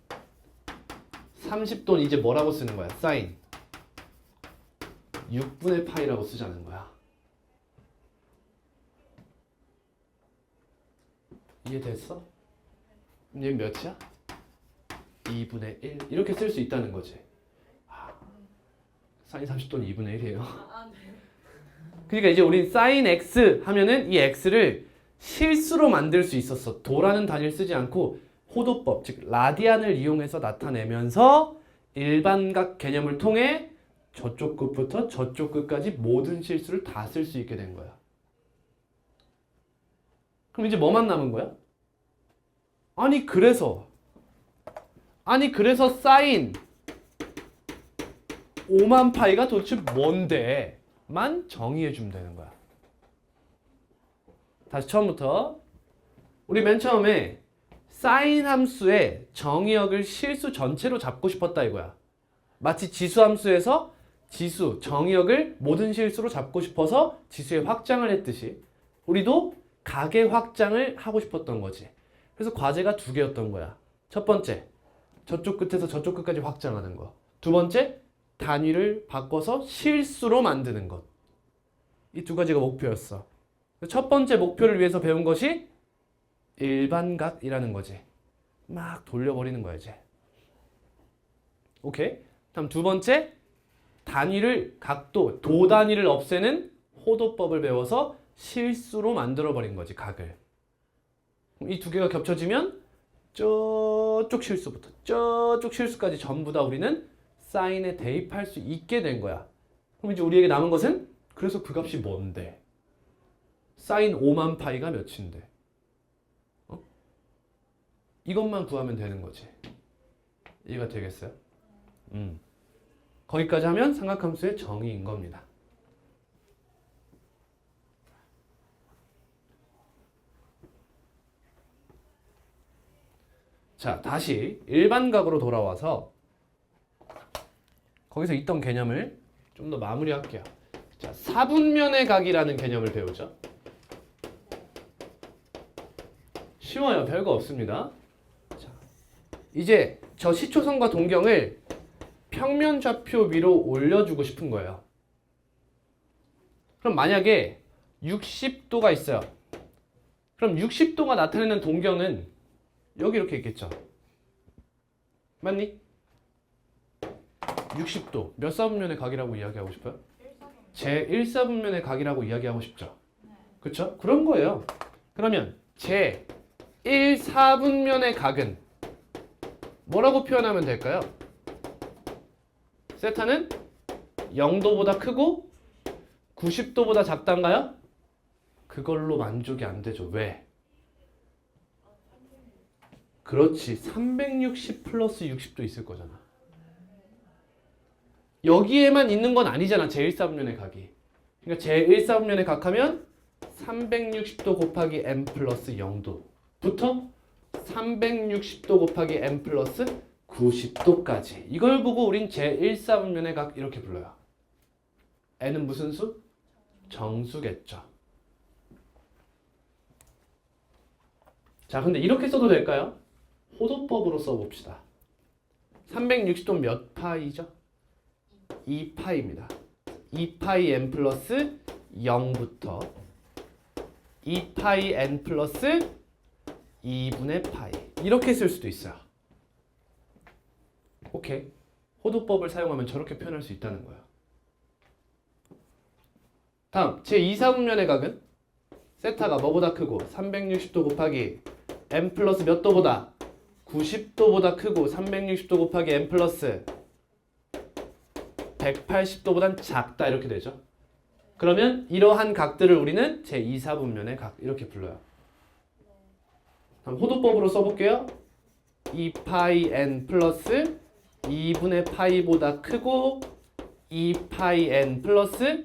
30도는 이제 뭐라고 쓰는 거야? 사인 6분의 파이라고 쓰자는 거야. 이해됐어? 얘 몇이야? 2분의 1 이렇게 쓸 수 있다는 거지. 사인 30도는 2분의 1이에요. 아, 네. 그러니까 이제 우린 사인 x 하면은 이 x를 실수로 만들 수 있었어. 도라는 단위를 쓰지 않고 호도법, 즉 라디안을 이용해서 나타내면서 일반각 개념을 통해 저쪽 끝부터 저쪽 끝까지 모든 실수를 다 쓸 수 있게 된 거야. 그럼 이제 뭐만 남은 거야? 아니 그래서 사인 5만 파이가 도대체 뭔데? 만 정의해 주면 되는 거야. 다시 처음부터. 우리 맨 처음에 사인 함수의 정의역을 실수 전체로 잡고 싶었다 이거야. 마치 지수 함수에서 지수, 정의역을 모든 실수로 잡고 싶어서 지수의 확장을 했듯이 우리도 각의 확장을 하고 싶었던 거지. 그래서 과제가 두 개였던 거야. 첫 번째, 저쪽 끝에서 저쪽 끝까지 확장하는 거. 두 번째, 단위를 바꿔서 실수로 만드는 것. 이 두 가지가 목표였어. 첫 번째 목표를 위해서 배운 것이 일반각이라는 거지. 막 돌려버리는 거야 이제. 오케이? 다음 두 번째, 단위를 각도, 도 단위를 없애는 호도법을 배워서 실수로 만들어버린 거지, 각을. 이 두 개가 겹쳐지면 저쪽 실수부터 저쪽 실수까지 전부 다 우리는 사인에 대입할 수 있게 된 거야. 그럼 이제 우리에게 남은 것은 그래서 그 값이 뭔데? 사인 5만 파이가 몇인데? 이것만 구하면 되는 거지. 이해가 되겠어요? 거기까지 하면 삼각함수의 정의인 겁니다. 자, 다시 일반각으로 돌아와서 거기서 있던 개념을 좀 더 마무리할게요. 자, 사분면의 각이라는 개념을 배우죠. 쉬워요. 별거 없습니다. 자, 이제 저 시초선과 동경을 평면 좌표 위로 올려주고 싶은 거예요. 그럼 만약에 60도가 있어요. 그럼 60도가 나타내는 동경은 여기 이렇게 있겠죠. 맞니? 60도 몇 사분면의 각이라고 이야기하고 싶어요? 제 1사분면의 각이라고 이야기하고 싶죠. 그쵸? 그런 거예요. 그러면 제 1사분면의 각은 뭐라고 표현하면 될까요? 세타는 0도보다 크고 90도보다 작단가요? 그걸로 만족이 안 되죠. 왜? 그렇지. 360 플러스 60도 있을 거잖아. 여기에만 있는 건 아니잖아. 제1사분면의 각이. 그러니까 제1사분면의 각하면 360도 곱하기 n 플러스 0도부터 360도 곱하기 n 플러스 90도까지. 이걸 보고 우린 제1사분면의 각 이렇게 불러요. n은 무슨 수? 정수겠죠. 자, 근데 이렇게 써도 될까요? 호도법으로 써봅시다. 360도 몇 파이죠? 2파이입니다. 2파이 n 플러스 0부터 2파이 n 플러스 2분의 파이 이렇게 쓸 수도 있어요. 오케이. 호도법을 사용하면 저렇게 표현할 수 있다는 거예요. 다음 제2사분면의 각은 세타가 뭐보다 크고 360도 곱하기 n 플러스 몇 도보다 90도보다 크고 360도 곱하기 n 플러스 180도보단 작다 이렇게 되죠. 그러면 이러한 각들을 우리는 제2사분면의 각 이렇게 불러요. 다음 호도법으로 써볼게요. 2파이 n 플러스 2분의 파이보다 크고 2파이 n 플러스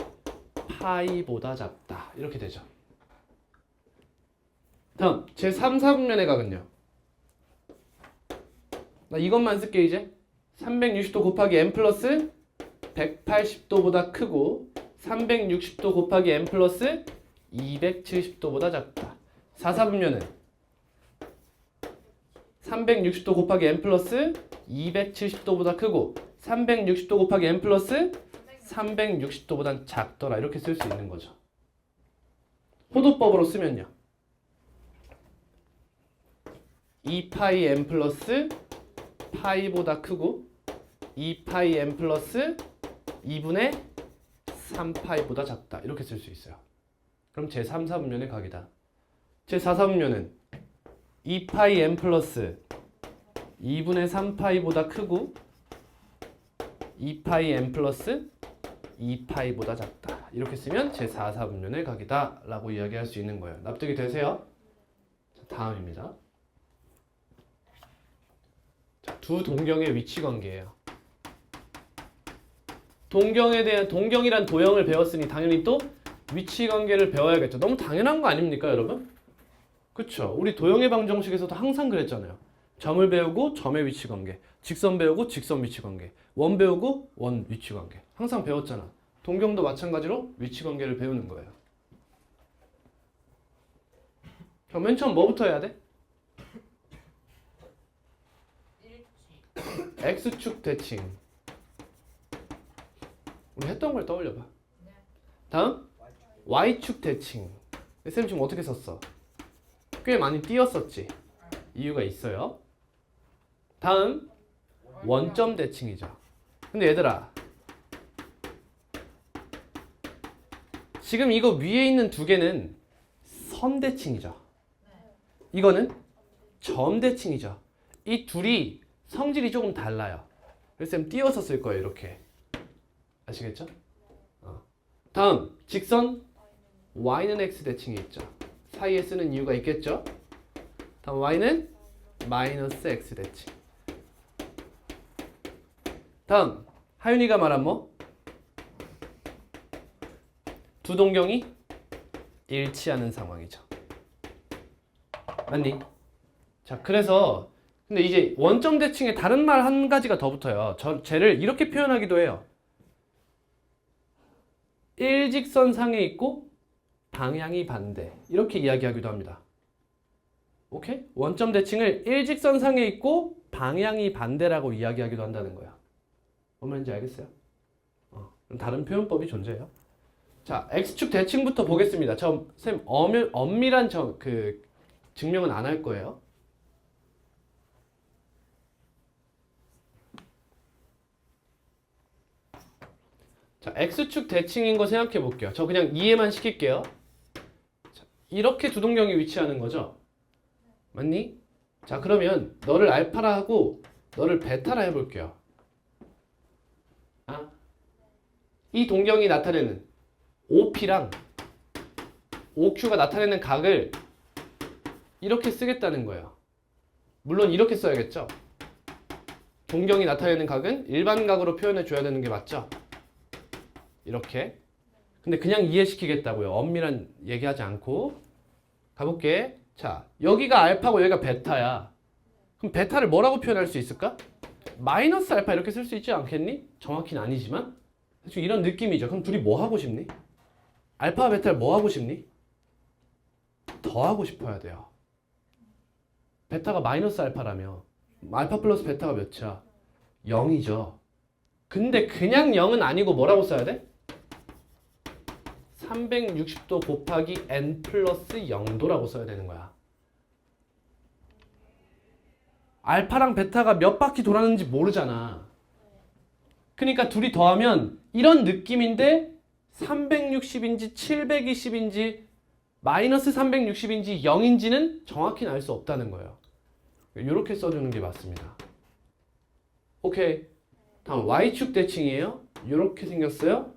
파이보다 작다 이렇게 되죠. 다음 제3사분면의 각은요. 나 이것만 쓸게 이제. 360도 곱하기 n 플러스 180도보다 크고 360도 곱하기 n 플러스 270도보다 작다. 4사분면은 360도 곱하기 n 플러스 270도보다 크고 360도 곱하기 n 플러스 360도보단 작더라. 이렇게 쓸 수 있는 거죠. 호도법으로 쓰면요. 2파이 n 플러스 파이보다 크고 2파이 n 플러스 2분의 3파이보다 작다. 이렇게 쓸 수 있어요. 그럼 제3사분면의 각이다. 제4사분면은 2파이 n 플러스 2분의 3파이보다 크고 2파이 n 플러스 2파이보다 작다. 이렇게 쓰면 제4사분면의 각이다 라고 이야기할 수 있는 거예요. 납득이 되세요? 자, 다음입니다. 자, 두 동경의 위치 관계예요. 동경에 대한 동경이란 도형을 배웠으니 당연히 또 위치 관계를 배워야겠죠. 너무 당연한 거 아닙니까, 여러분? 그쵸? 우리 도형의 방정식에서도 항상 그랬잖아요. 점을 배우고 점의 위치 관계, 직선 배우고 직선 위치 관계, 원 배우고 원 위치 관계. 항상 배웠잖아. 동경도 마찬가지로 위치 관계를 배우는 거예요. 그럼 맨 처음 뭐부터 해야 돼? X축 대칭. 우리 했던 걸 떠올려봐. 다음 Y축 대칭. 쌤 지금 어떻게 썼어? 꽤 많이 띄었었지. 이유가 있어요. 다음 원점 대칭이죠. 근데 얘들아, 지금 이거 위에 있는 두 개는 선 대칭이죠. 이거는 점 대칭이죠. 이 둘이 성질이 조금 달라요. 그래서 쌤 띄어서 쓸 거예요. 이렇게. 아시겠죠? 다음 직선 y는 x 대칭이 있죠. 사이에 쓰는 이유가 있겠죠? 다음 y는 마이너스 x 대칭. 다음 하윤이가 말한 뭐? 두 동경이 일치하는 상황이죠. 맞니? 자, 그래서 근데 이제 원점 대칭에 다른 말 한 가지가 더 붙어요. 쟤를 이렇게 표현하기도 해요. 일직선상에 있고 방향이 반대. 이렇게 이야기하기도 합니다. 오케이? 원점 대칭을 일직선상에 있고 방향이 반대라고 이야기하기도 한다는 거야. 뭔 말인지 알겠어요? 그럼 다른 표현법이 존재해요. 자, X축 대칭부터 보겠습니다. 쌤 엄밀한 증명은 안 할 거예요. 자, X축 대칭인 거 생각해 볼게요. 저 그냥 이해만 시킬게요. 자, 이렇게 두 동경이 위치하는 거죠? 맞니? 자, 그러면 너를 알파라 하고 너를 베타라 해볼게요. 이 동경이 나타내는 OP랑 OQ가 나타내는 각을 이렇게 쓰겠다는 거예요. 물론 이렇게 써야겠죠? 동경이 나타내는 각은 일반 각으로 표현해 줘야 되는 게 맞죠? 이렇게. 근데 그냥 이해시키겠다고요. 엄밀한 얘기하지 않고. 가볼게. 자, 여기가 알파고 여기가 베타야. 그럼 베타를 뭐라고 표현할 수 있을까? 마이너스 알파 이렇게 쓸 수 있지 않겠니? 정확히는 아니지만 대충 이런 느낌이죠. 그럼 둘이 뭐 하고 싶니? 알파와 베타를 뭐 하고 싶니? 더하고 싶어야 돼요. 베타가 마이너스 알파라며 알파 플러스 베타가 몇이야? 0이죠. 근데 그냥 0은 아니고 뭐라고 써야 돼? 360도 곱하기 n 플러스 0도라고 써야 되는 거야. 알파랑 베타가 몇 바퀴 돌았는지 모르잖아. 그러니까 둘이 더하면 이런 느낌인데 360인지 720인지 마이너스 360인지 0인지는 정확히는 알 수 없다는 거예요. 이렇게 써주는 게 맞습니다. 오케이. 다음 Y축 대칭이에요. 이렇게 생겼어요.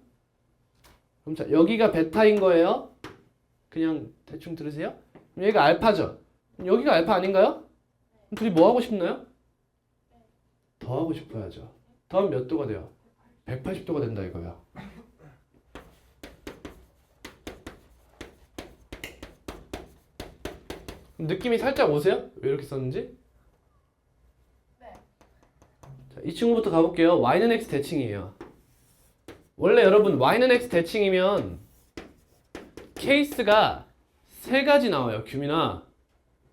그럼 자, 여기가 베타인 거예요. 그냥 대충 들으세요. 그럼 여기가 알파죠. 그럼 여기가 알파 아닌가요? 그럼 둘이 뭐 하고 싶나요? 더 하고 싶어야죠. 더하면 몇 도가 돼요? 180도가 된다 이거야. 느낌이 살짝 오세요? 왜 이렇게 썼는지? 네. 자, 이 친구부터 가볼게요. y는 x 대칭이에요. 원래 여러분 y는 x 대칭이면 케이스가 세 가지 나와요. 규민아.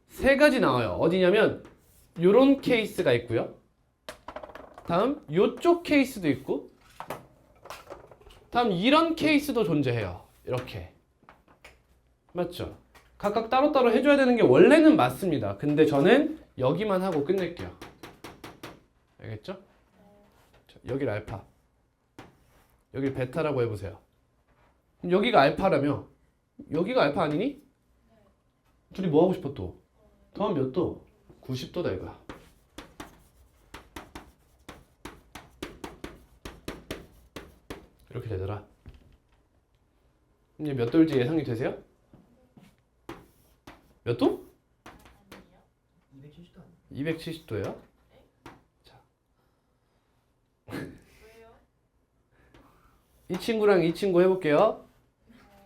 세 가지 나와요. 어디냐면 요런 케이스가 있고요. 다음 요쪽 케이스도 있고 다음 이런 케이스도 존재해요. 이렇게. 맞죠? 각각 따로따로 해줘야 되는 게 원래는 맞습니다. 근데 저는 여기만 하고 끝낼게요. 알겠죠? 자, 여기를 알파. 여기를 베타라고 해보세요. 그럼 여기가 알파라며 여기가 알파 아니니? 둘이 뭐 하고 싶어 또? 더하면 몇 도? 90도다 이거야. 이렇게 되더라. 이제 몇 도일지 예상이 되세요? 몇 도? 270도 아니에요? 270도예요? 자. 이 친구랑 이 친구 해볼게요.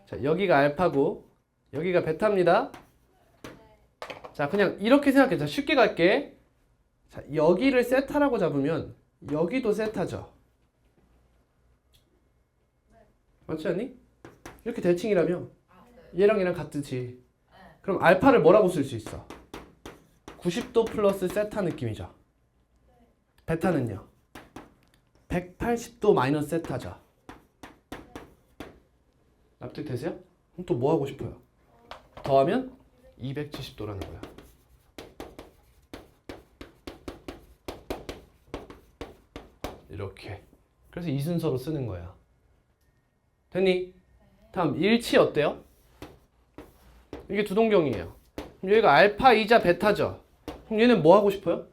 자, 여기가 알파고 여기가 베타입니다. 자, 그냥 이렇게 생각해. 자, 쉽게 갈게. 자, 여기를 세타라고 잡으면 여기도 세타죠. 맞지 않니? 이렇게 대칭이라며 얘랑 얘랑 같듯이. 그럼 알파를 뭐라고 쓸 수 있어? 90도 플러스 세타 느낌이죠. 베타는요? 180도 마이너스 세타죠. 납득되세요? 그럼 또 뭐 하고 싶어요? 더하면 270도라는 거야. 이렇게. 그래서 이 순서로 쓰는 거야. 됐니? 다음 일치 어때요? 이게 두 동경이에요. 그럼 여기가 알파이자 베타죠. 그럼 얘는 뭐 하고 싶어요?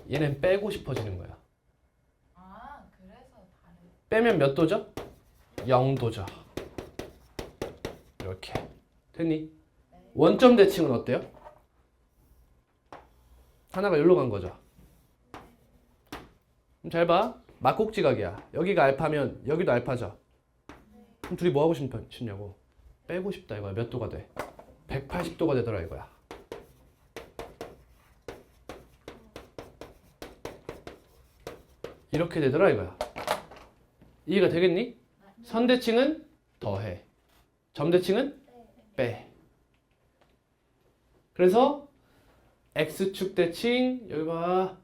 얘는 빼고 싶어지는 거야. 아, 그래서 다른. 빼면 몇 도죠? 0도죠. 이렇게. 됐니? 원점 대칭은 어때요? 하나가 여기로 간 거죠. 그럼 잘 봐. 막곡지각이야. 여기가 알파면 여기도 알파죠. 그럼 둘이 뭐 하고 싶냐고. 빼고 싶다 이거야. 몇 도가 돼? 180도가 되더라 이거야. 이렇게 되더라 이거야. 이해가 되겠니? 선대칭은 더해. 점대칭은 빼. 그래서 X축 대칭 여기 봐.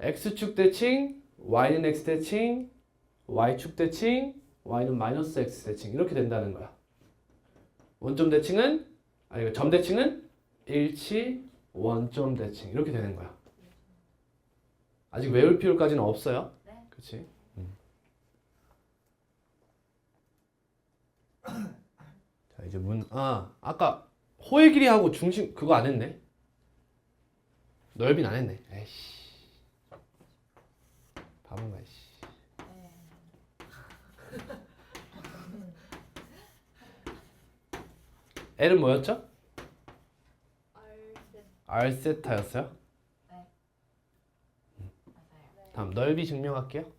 X축 대칭 Y는 X 대칭 Y축 대칭 Y는 마이너스 X 대칭 이렇게 된다는 거야. 원점 대칭은 아니 점 대칭은 일치 원점 대칭 이렇게 되는 거야. 아직 외울 필요까지는 없어요. 네. 그렇지? 자 이제 아까 호의 길이하고 중심 그거 안 했네. 넓이는 안 했네. 에이씨. 바본가 씨. L은 뭐였죠? R세타였어요? 네. 맞아요. 다음 넓이 증명할게요.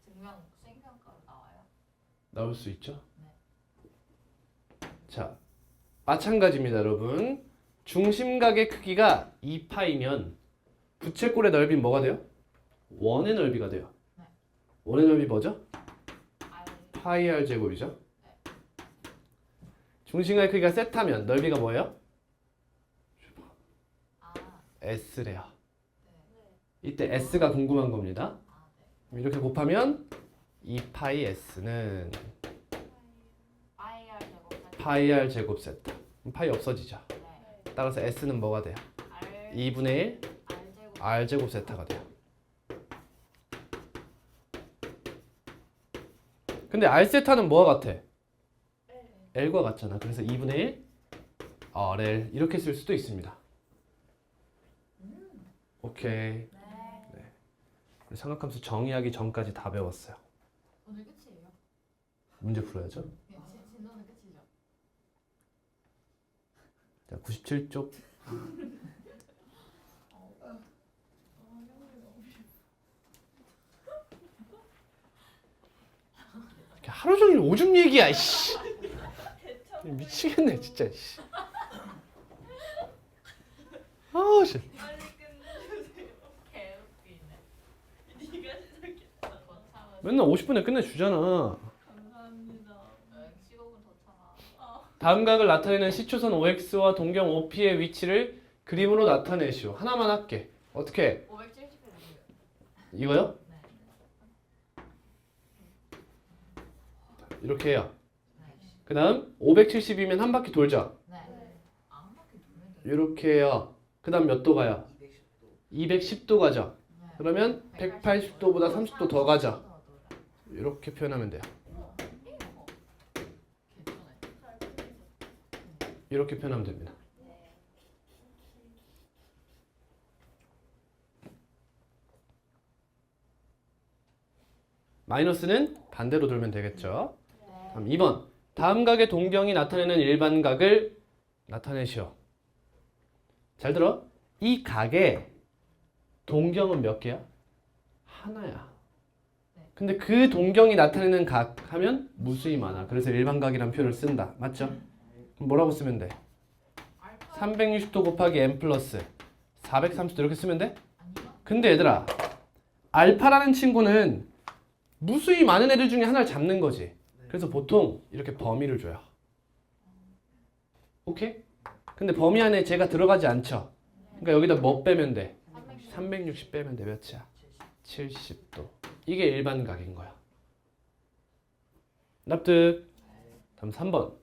증명 수행평가로 나와요. 나올 수 있죠? 네. 자, 마찬가지입니다, 여러분. 중심각의 크기가 2파이면 부채꼴의 넓이는 뭐가 돼요? 원의 넓이가 돼요. 네. 원의 넓이 뭐죠? R. 파이 r 제곱이죠. 중심각의 크기가 세타면 넓이가 뭐예요? 아, S래요. 네. 이때 S가 궁금한 겁니다. 아, 네. 이렇게 곱하면 2파이 S는 IR 제곱. 파이 r 제곱 세타. 그럼 파이 없어지죠. 네. 따라서 S는 뭐가 돼요? R. 2분의 1 R 제곱. R 제곱 세타가 돼요. 근데 R 세타는 뭐와 같아? L과 같잖아. 그래서 2분의 1 RL 이렇게 쓸 수도 있습니다. 오케이. 네. 우리 삼각함수 정의하기 전까지 다 배웠어요. 오늘 끝이에요. 문제 풀어야죠. 진도는 끝이죠. 자, 97쪽. 이렇게 하루 종일 오줌 얘기야, 이씨. 미치겠네, 진짜, 씨. 아우, 씨. 빨리 끝내주세요. 개웃기네. 네가 시작했다. 뭐 참은 맨날 50분에 끝내주잖아. 감사합니다. 15분 더 참아. 다음 각을 나타내는 시초선 OX와 동경 OP의 위치를 그림으로 나타내시오. 하나만 할게. 어떻게? 570회 주세요. 이거요? 네. 이렇게 해요. 네. 그 다음 570이면 한 바퀴 돌죠. 네. 안 바퀴 돌면 돼. 이렇게 해요. 그 다음 몇 도 가요? 210도 가죠. 네. 그러면 180도보다 30도 더 가죠. 이렇게 표현하면 돼요. 이렇게 표현하면 됩니다. 마이너스는 반대로 돌면 되겠죠. 다음 2번. 다음 각의 동경이 나타내는 일반 각을 나타내시오. 잘 들어. 이 각의 동경은 몇 개야? 하나야. 근데 그 동경이 나타내는 각 하면 무수히 많아. 그래서 일반 각이라는 표현을 쓴다. 맞죠? 그럼 뭐라고 쓰면 돼? 360도 곱하기 n 플러스 430도 이렇게 쓰면 돼? 근데 얘들아, 알파라는 친구는 무수히 많은 애들 중에 하나를 잡는 거지. 그래서 보통 이렇게 범위를 줘요. 오케이? 근데 범위 안에 제가 들어가지 않죠? 그러니까 여기다 뭐 빼면 돼? 360 빼면 돼. 몇이야? 70도. 이게 일반 각인 거야. 납득. 다음 3번.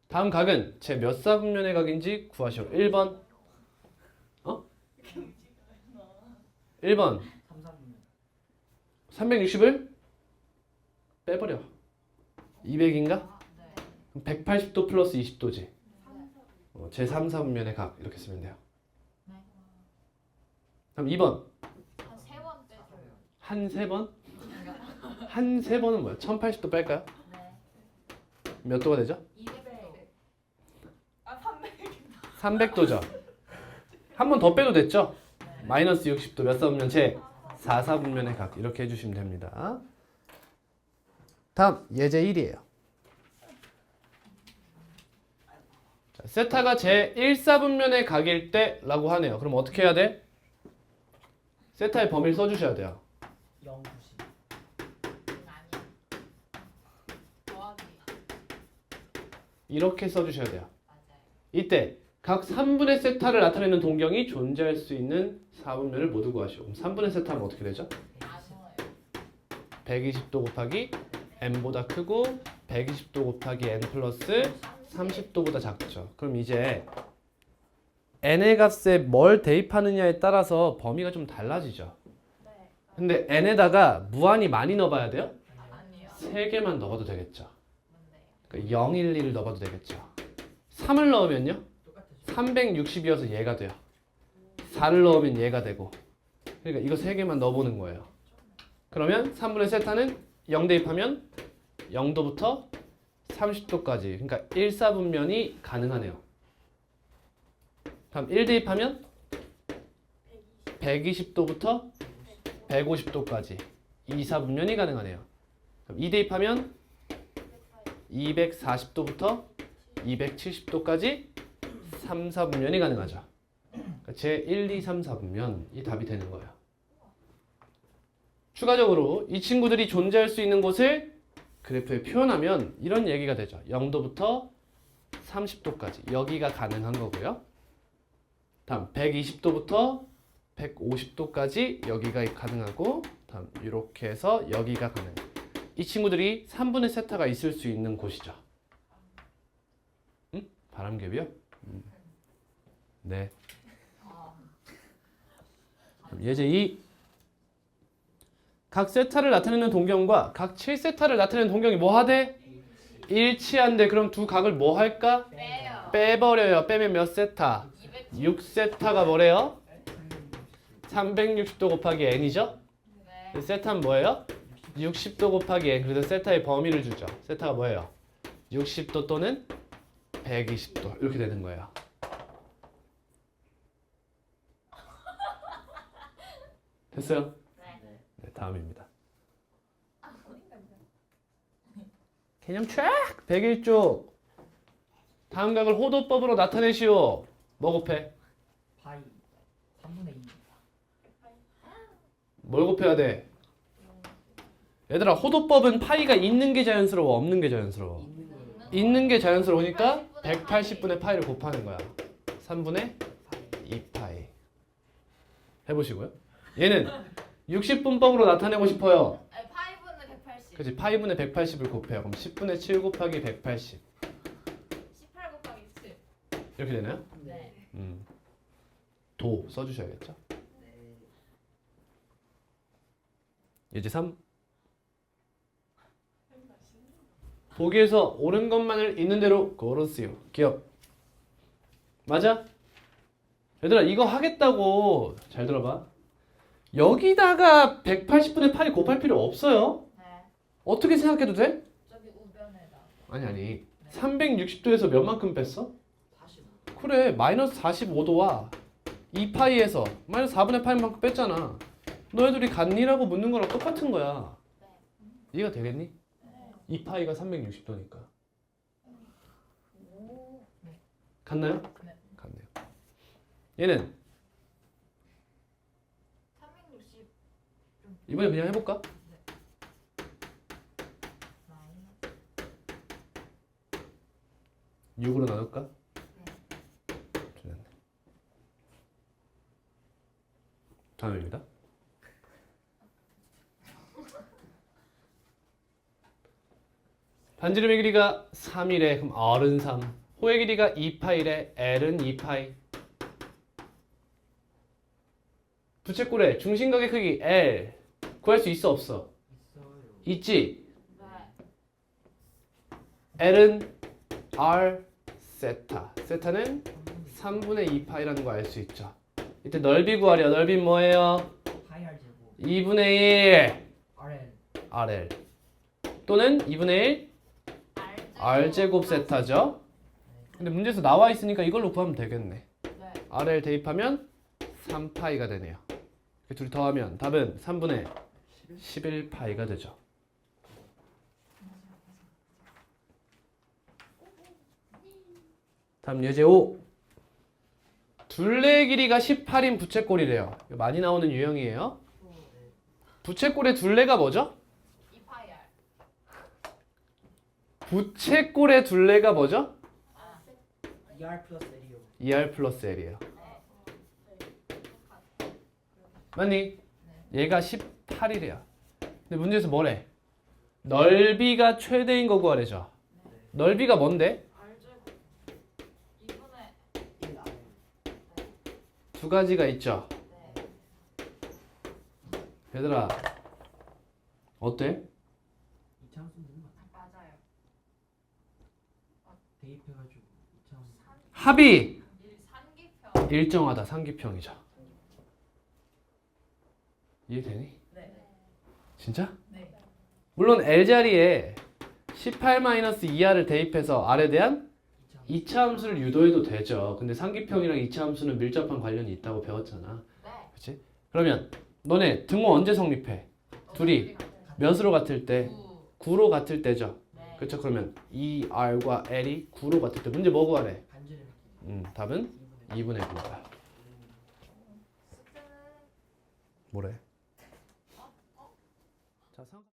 다음 각은 제 몇 사분면의 각인지 구하시오. 1번. 1번. 360을 빼버려. 200인가? 180도 플러스 20도지. 제 3, 4분면의 각 이렇게 쓰면 돼요. 그럼 2번. 한 3번 빼줘요. 한 3번? 한 3번은 뭐야? 1080도 뺄까요? 네. 몇 도가 되죠? 200도. 아 300. 300도죠. 한 번 더 빼도 됐죠? 마이너스 60도 몇 사분면? 제 4, 4분면의 각 이렇게 해주시면 됩니다. 다음 예제 1이에요. 자, 세타가 제 1, 4분면의 각일 때 라고 하네요. 그럼 어떻게 해야 돼? 세타의 범위를 써주셔야 돼요. 0, 90. 아니야. 더하기. 이렇게 써주셔야 돼요. 맞아요. 이때 각 3분의 세타를 나타내는 동경이 존재할 수 있는 4분면을 모두 구하시오. 그럼 3분의 세타는 어떻게 되죠? 아쉬워요. 120도 곱하기 n보다 크고 120도 곱하기 n 플러스 30도보다 작죠. 그럼 이제 n의 값에 뭘 대입하느냐에 따라서 범위가 좀 달라지죠. 네. 근데 n에다가 무한히 많이 넣어봐야 돼요? 아니요. 3개만 넣어도 되겠죠. 뭔데요? 그러니까 0, 1, 2를 넣어봐도 되겠죠. 3을 넣으면요? 똑같아요. 360이어서 얘가 돼요. 4를 넣으면 얘가 되고. 그러니까 이거 3개만 넣어보는 거예요. 그러면 3분의 세타는 0 대입하면 0도부터 30도까지. 그러니까 1, 4분면이 가능하네요. 다음 1 대입하면 120도부터 150도까지 2, 4분면이 가능하네요. 그럼 2 대입하면 240도부터 270도까지 3, 4분면이 가능하죠. 그러니까 제 1, 2, 3, 4분면이 답이 되는 거예요. 추가적으로 이 친구들이 존재할 수 있는 곳을 그래프에 표현하면 이런 얘기가 되죠. 0도부터 30도까지 여기가 가능한 거고요. 다음 120도부터 150도까지 여기가 가능하고 다음 이렇게 해서 여기가 가능해요. 이 친구들이 3분의 세타가 있을 수 있는 곳이죠. 응? 바람개비요? 네. 그럼 예제 2. 각 세타를 나타내는 동경과 각 7세타를 나타내는 동경이 뭐 하대? 일치한대. 그럼 두 각을 뭐 할까? 빼요. 빼버려요. 빼면 몇 세타? 6세타가 뭐래요? 360도 곱하기 n이죠? 네. 세타는 뭐예요? 60도 곱하기 n. 그래서 세타의 범위를 주죠. 세타가 뭐예요? 60도 또는 120도 이렇게 되는 거예요. 됐어요? 네, 다음입니다. 개념 쫙 101쪽. 다음 각을 호도법으로 나타내시오. 뭐 곱해? 파이 3분의 2. 뭘 곱해야 돼? 얘들아 호도법은 파이가 있는 게 자연스러워 없는 게 자연스러워? 있는 거예요. 있는 게 자연스러우니까 180분의 파이를 곱하는 거야. 3분의 파이. 2파이. 해보시고요. 얘는 60분법으로 나타내고 싶어요. 아니, 파이브는 180. 그치 파이분의 180을 곱해요. 그럼 10분의 7 곱하기 180 18 곱하기 7. 이렇게 되나요? 네. 도 써주셔야겠죠. 네. 예제 3. 보기에서 옳은 것만을 있는 대로 고르세요. 기억. 맞아? 얘들아 이거 하겠다고 잘 들어봐. 여기다가 180분의 파이 곱할 필요 없어요. 네. 어떻게 생각해도 돼? 저기 우변에다. 아니 360도에서 몇 만큼 뺐어? 45. 그래 마이너스 45도와 2파이에서 마이너스 4분의 파이만큼 뺐잖아. 너희들이 같니라고 묻는 거랑 똑같은 거야. 이해가 되겠니? 네. 2파이가 360도니까. 오. 네. 같나요? 네. 같네요. 얘는 360 이번에 그냥 해볼까? 마이너스. 6으로 나눌까? 좋네. 다음입니다. 반지름의 길이가 3이래. 그럼 R은 3. 호의 길이가 2파이래. L은 2파이. 부채꼴의 중심각의 크기 L 구할 수 있어 없어? 있어요. 있지? 네. L은 R 세타. 세타는 3분의 2파이라는 거 알 수 있죠. 이때 넓이 구하려. 넓이는 뭐예요? 파이 R 제곱. 2분의 1 RL. RL 또는 2분의 1 R제곱 세타죠. 근데 문제에서 나와 있으니까 이걸로 구하면 되겠네. 네. RL 대입하면 3파이가 되네요. 이렇게 둘이 더하면 답은 3분의 11파이가 되죠. 다음 예제 5. 둘레의 길이가 18인 부채꼴이래요. 이거 많이 나오는 유형이에요. 부채꼴의 둘레가 뭐죠? 2파이 R. 부채꼴의 둘레가 뭐죠? 아. ER 플러스 L이요. 2R 플러스 L이에요. 네. 맞니? 얘가 18이래요. 근데 문제에서 뭐래? 넓이가 최대인 거 구하래죠. 넓이가 뭔데? R제곱 2분의 1 R. 두 가지가 있죠. 네. 얘들아 어때? 이차함수 있는 거 같아. 맞아요. 대입해가지고 이차함수. 합이 3기평. 일정하다. 상기평이죠. 이해되니? 네. 진짜? 네. 물론 L자리에 18-2R을 대입해서 R에 대한 이차함수. 2차 함수를 유도해도 되죠. 근데 상기평이랑 2차 함수는 밀접한 관련이 있다고 배웠잖아. 네. 그치? 그러면 너네 등호 언제 성립해? 둘이 몇으로 같을 때? 9로 같을 때죠. 네. 그쵸? 그러면 2R과 L이 9로 같을 때 문제 뭐 구하래? 반지름의 길이. 답은 2분의 2분의 9다. 숙제는 뭐래? 자,